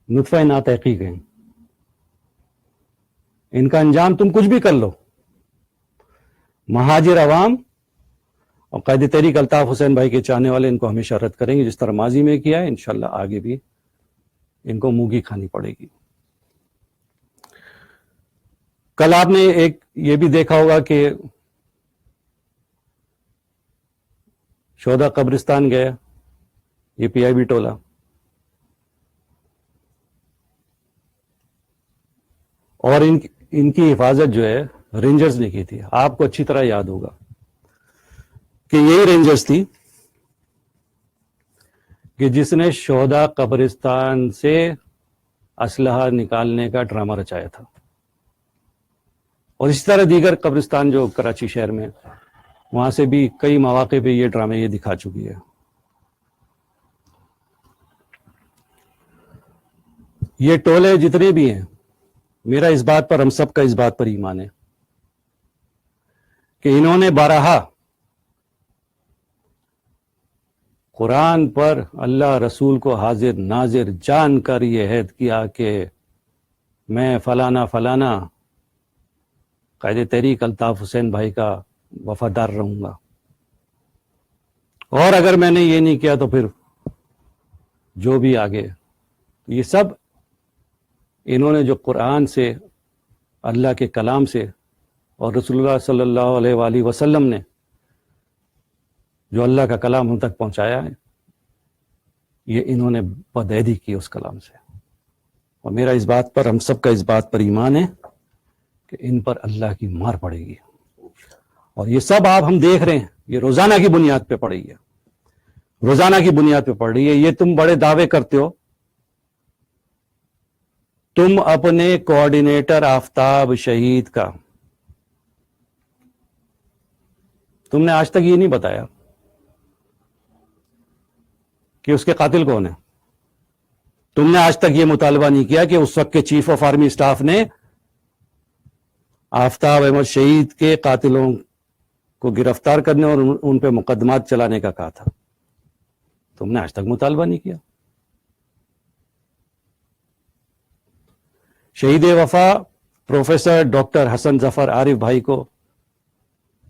نطفہ ناتحقیق ہیں. ان کا انجام تم کچھ بھی کر لو, مہاجر عوام اور قائد تحریک الطاف حسین بھائی کے چاہنے والے ان کو ہمیشہ رد کریں گے, جس طرح ماضی میں کیا ہے. انشاءاللہ آگے بھی ان کو موگی کھانی پڑے گی. کل آپ نے ایک یہ بھی دیکھا ہوگا کہ شہداء قبرستان گیا یہ PIB ٹولہ, اور ان کی حفاظت جو ہے رینجرز نے کی تھی. آپ کو اچھی طرح یاد ہوگا کہ یہی رینجرز تھی کہ جس نے شہداء قبرستان سے اسلحہ نکالنے کا ڈرامہ رچایا تھا. اور اسی طرح دیگر قبرستان جو کراچی شہر میں، وہاں سے بھی کئی مواقع پہ یہ ڈرامے یہ دکھا چکی ہے. یہ ٹولے جتنے بھی ہیں، میرا اس بات پر، ہم سب کا اس بات پر ایمان ہے کہ انہوں نے بارہا قرآن پر اللہ رسول کو حاضر ناظر جان کر یہ عہد کیا کہ میں فلانا فلانا قائد تحریک الطاف حسین بھائی کا وفادار رہوں گا، اور اگر میں نے یہ نہیں کیا تو پھر جو بھی آگے. یہ سب انہوں نے جو قرآن سے، اللہ کے کلام سے اور رسول اللہ صلی اللہ علیہ وآلہ وسلم نے جو اللہ کا کلام ہم تک پہنچایا ہے، یہ انہوں نے بدعہدی کی اس کلام سے. اور میرا اس بات پر، ہم سب کا اس بات پر ایمان ہے کہ ان پر اللہ کی مار پڑے گی. اور یہ سب آپ ہم دیکھ رہے ہیں، یہ روزانہ کی بنیاد پہ پڑ رہی ہے، روزانہ کی بنیاد پہ پڑ رہی ہے. یہ تم بڑے دعوے کرتے ہو، تم اپنے کوآرڈینیٹر آفتاب شہید کا، تم نے آج تک یہ نہیں بتایا کہ اس کے قاتل کون ہے. تم نے آج تک یہ مطالبہ نہیں کیا کہ اس وقت کے چیف آف آرمی اسٹاف نے آفتاب احمد شہید کے قاتلوں کو گرفتار کرنے اور ان پہ مقدمات چلانے کا کہا تھا. تم نے آج تک مطالبہ نہیں کیا. شہید وفا پروفیسر ڈاکٹر حسن ظفر عارف بھائی کو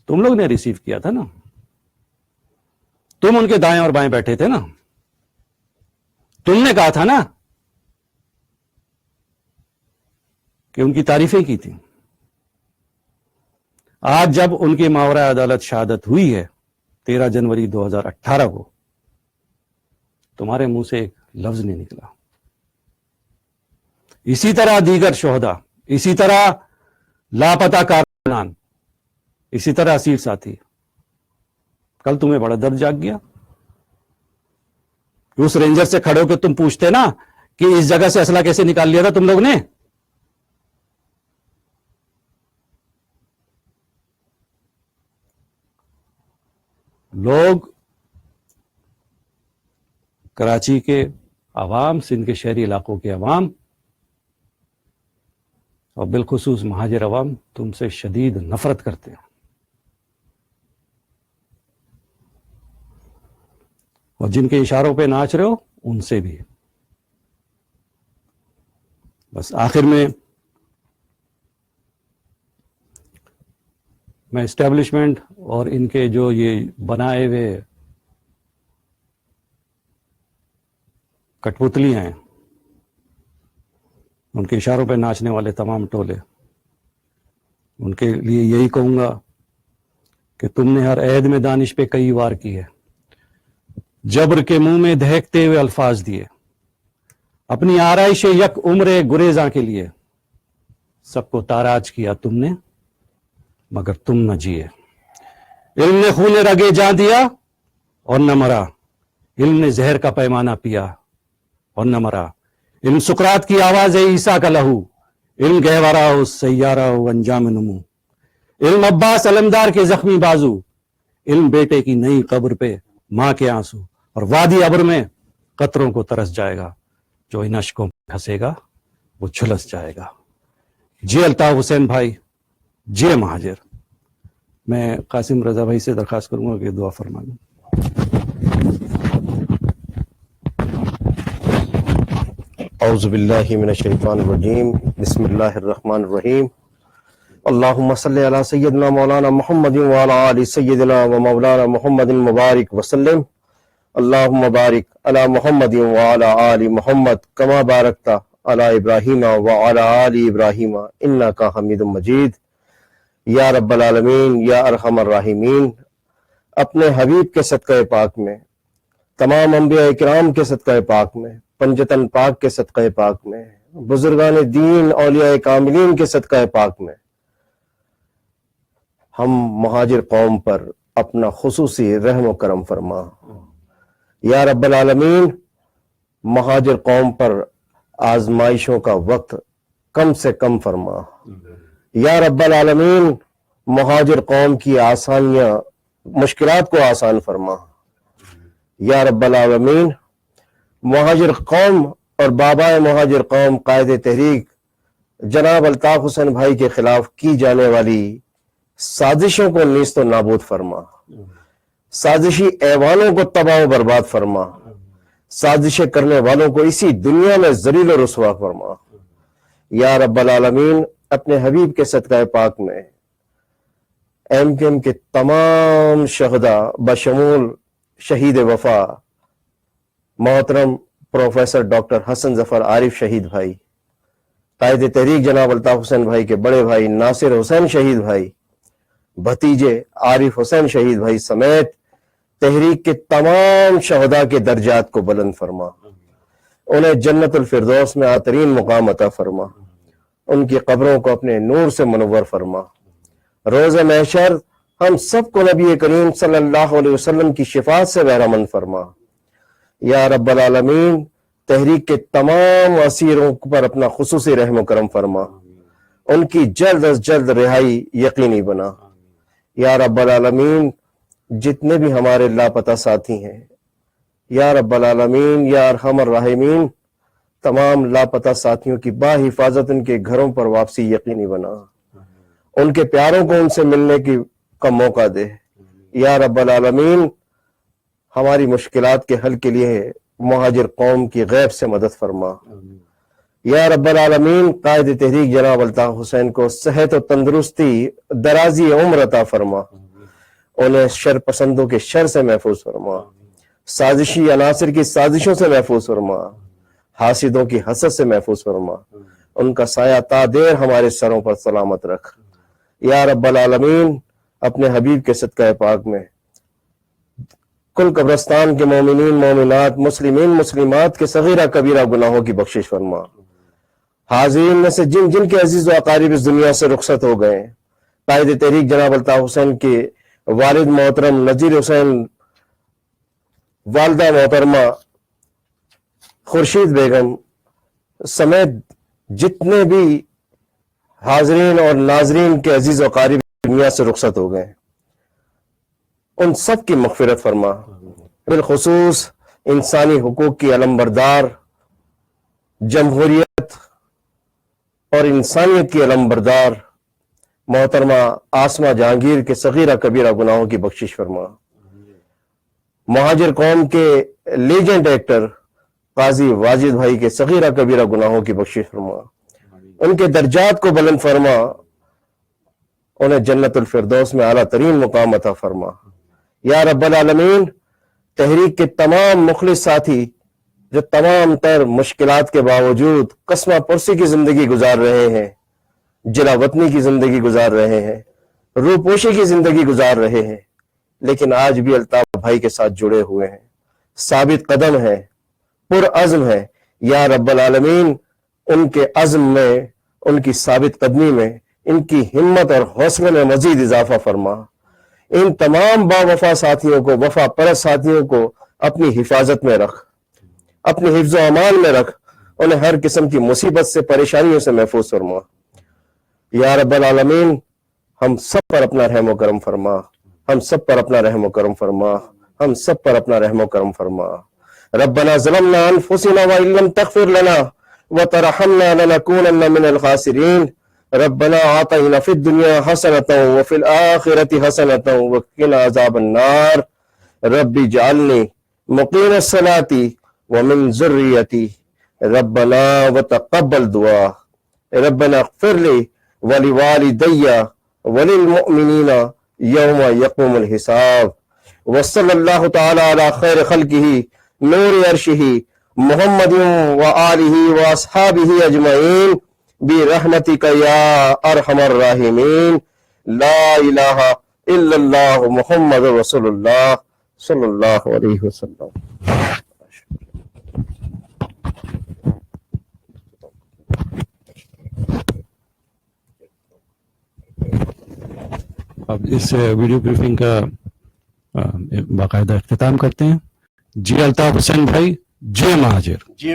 تم لوگ نے ریسیو کیا تھا نا، تم ان کے دائیں اور بائیں بیٹھے تھے نا، تم نے کہا تھا نا کہ ان کی تعریفیں کی تھی. آج جب ان کی ماورا عدالت شہادت ہوئی ہے 13 جنوری 2018 کو، تمہارے منہ سے ایک لفظ نہیں نکلا. اسی طرح دیگر شہداء، اسی طرح لاپتہ کارکنان، اسی طرح اسیر ساتھی. کل تمہیں بڑا درد جاگ گیا. اس رینجر سے کھڑے ہو کے تم پوچھتے نا کہ اس جگہ سے اسلحہ کیسے نکال لیا تھا تم لوگ نے. لوگ کراچی کے عوام، سندھ کے شہری علاقوں کے عوام اور بالخصوص مہاجر عوام تم سے شدید نفرت کرتے ہیں. اور جن کے اشاروں پہ ناچ رہے ہو ان سے بھی. بس آخر میں اسٹیبلشمنٹ اور ان کے جو یہ بنائے ہوئے کٹپتلیاں ہیں، ان کے اشاروں پہ ناچنے والے تمام ٹولے، ان کے لیے یہی کہوں گا کہ تم نے ہر عہد میں دانش پہ کئی وار کی ہے، جبر کے منہ میں دہکتے ہوئے الفاظ دیے، اپنی آرائش یک عمر گریزاں کے لیے سب کو تاراج کیا تم نے، مگر تم نہ جیے. علم نے خون رگے جان دیا اور نہ مرا، علم نے زہر کا پیمانہ پیا اور نہ مرا. علم سقراط کی آواز ہے عیسیٰ کا لہو، علم گہوارہ ہو سیارہ ہو انجام نمو. علم عباس علمدار کے زخمی بازو، علم بیٹے کی نئی قبر پہ ماں کے آنسو. اور وادی ابر میں قطروں کو ترس جائے گا، جو ان اشکوں پہ پھنسے گا وہ جھلس جائے گا. جی الطاف حسین بھائی، جی مہاجر. میں قاسم رضا بھائی سے درخواست کروں گا کہ دعا فرما دیں. اعوذ باللہ من الشیطان الرجیم، بسم اللہ الرحمن الرحیم. اللہم صلی علی سیدنا مولانا محمد وعلی آل سیدنا و مولانا محمد مبارک وسلم. اللہم بارک علی محمد وعلی آل محمد کما بارکت علی ابراہیم وعلی آل ابراہیم انکا حمید مجید. یا رب العالمین، یا ارحم الراحمین، اپنے حبیب کے صدقہ پاک میں، تمام انبیاء کرام کے صدقہ پاک میں، پنجتن پاک کے صدقہ پاک میں، بزرگان دین اولیاء کاملین کے صدقہ پاک میں، ہم مہاجر قوم پر اپنا خصوصی رحم و کرم فرما. یا رب العالمین، مہاجر قوم پر آزمائشوں کا وقت کم سے کم فرما. یا رب العالمین مہاجر قوم کی آسانیاں مشکلات کو آسان فرما. یا رب العالمین مہاجر قوم اور بابا مہاجر قوم قائد تحریک جناب الطاف حسین بھائی کے خلاف کی جانے والی سازشوں کو نیست و نابود فرما. سازشی ایوانوں کو تباہ و برباد فرما. سازشیں کرنے والوں کو اسی دنیا میں ذلیل و رسوا فرما. یا رب العالمین اپنے حبیب کے صدقہ پاک میں ایم کیو ایم کے تمام شہداء بشمول شہید وفا محترم پروفیسر ڈاکٹر حسن ظفر عارف شہید بھائی، قائد تحریک جناب الطاف حسین بھائی کے بڑے بھائی ناصر حسین شہید بھائی، بھتیجے عارف حسین شہید بھائی سمیت تحریک کے تمام شہداء کے درجات کو بلند فرما. انہیں جنت الفردوس میں اعلیٰ مقام عطا فرما. ان کی قبروں کو اپنے نور سے منور فرما. روز محشر ہم سب کو نبی کریم صلی اللہ علیہ وسلم کی شفاعت سے بہرمند فرما. یا رب العالمین تحریک کے تمام اسیروں پر اپنا خصوصی رحم و کرم فرما. ان کی جلد از جلد رہائی یقینی بنا. یا رب العالمین جتنے بھی ہمارے لاپتہ ساتھی ہیں، یا رب العالمین یا ارحم الراحمین تمام لاپتہ ساتھیوں کی باحفاظت ان کے گھروں پر واپسی یقینی بنا. ان کے پیاروں کو ان سے ملنے کا موقع دے. یا رب العالمین ہماری مشکلات کے حل کے لیے مہاجر قوم کی غیب سے مدد فرما. یا رب العالمین قائد تحریک جناب الطاف حسین کو صحت و تندرستی درازی عمر عطا فرما. انہیں شر پسندوں کے شر سے محفوظ فرما. سازشی عناصر کی سازشوں سے محفوظ فرما. حاسدوں کی حسد سے محفوظ فرما. ان کا سایہ تا دیر ہمارے سروں پر سلامت رکھ. یا رب العالمین اپنے حبیب کے صدقہ پاک میں کل قبرستان کے مومنین مومنات مسلمین مسلمات کے صغیرہ کبیرہ گناہوں کی بخشش فرما. حاضرین میں سے جن جن کے عزیز و اقارب اس دنیا سے رخصت ہو گئے، قائد تحریک جناب الطاف حسین کے والد محترم نذیر حسین، والدہ محترمہ خورشید بیگم سمیت جتنے بھی حاضرین اور ناظرین کے عزیز و اقارب دنیا سے رخصت ہو گئے، ان سب کی مغفرت فرما. بالخصوص انسانی حقوق کی علمبردار، جمہوریت اور انسانیت کی علمبردار محترمہ آسمہ جہانگیر کے صغیرہ کبیرہ گناہوں کی بخشش فرما. مہاجر قوم کے لیجنڈ ایکٹر قاضی واجد بھائی کے صغیرہ کبیرہ گناہوں کی بخشش فرما. ان کے درجات کو بلند فرما. انہیں جنت الفردوس میں اعلیٰ ترین مقام عطا فرما. یا رب العالمین تحریک کے تمام مخلص ساتھی جو تمام تر مشکلات کے باوجود قسمہ پرسی کی زندگی گزار رہے ہیں، جلا وطنی کی زندگی گزار رہے ہیں، روپوشی کی زندگی گزار رہے ہیں، لیکن آج بھی الطاف بھائی کے ساتھ جڑے ہوئے ہیں، ثابت قدم ہیں، پرعزم ہیں. یا رب العالمین ان کے عزم میں، ان کی ثابت قدمی میں، ان کی ہمت اور حوصلے میں مزید اضافہ فرما. ان تمام با وفا ساتھیوں کو، وفا پرست ساتھیوں کو اپنی حفاظت میں رکھ، اپنی حفظ و امان میں رکھ. انہیں ہر قسم کی مصیبت سے، پریشانیوں سے محفوظ فرما. یا رب العالمین ہم سب پر اپنا رحم و کرم فرما. ہم سب پر اپنا رحم و کرم فرما. ہم سب پر اپنا رحم و کرم فرما. ربنا ظلمنا انفسنا وان لم تغفر لنا وترحمنا لنكونن من الخاسرين. ربنا آتنا في الدنيا حسنة وفي الآخرة حسنة وقنا عذاب النار. رب اجعلني مقيم الصلاة ومن ذريتي ربنا وتقبل دعاء. ربنا اغفر لي ولوالدي وللمؤمنين يوم يقوم الحساب. وصلى الله تعالى على خير خلقه نور عرشه محمد وآله وأصحابه أجمعين برحمتك يا أرحم الراحمين. لا إله إلا الله محمد رسول الله صلى الله عليه وسلم. اب اس ویڈیو بریفنگ کا باقاعدہ اختتام کرتے ہیں. جی الطاف حسین بھائی، جی مہاجر. جی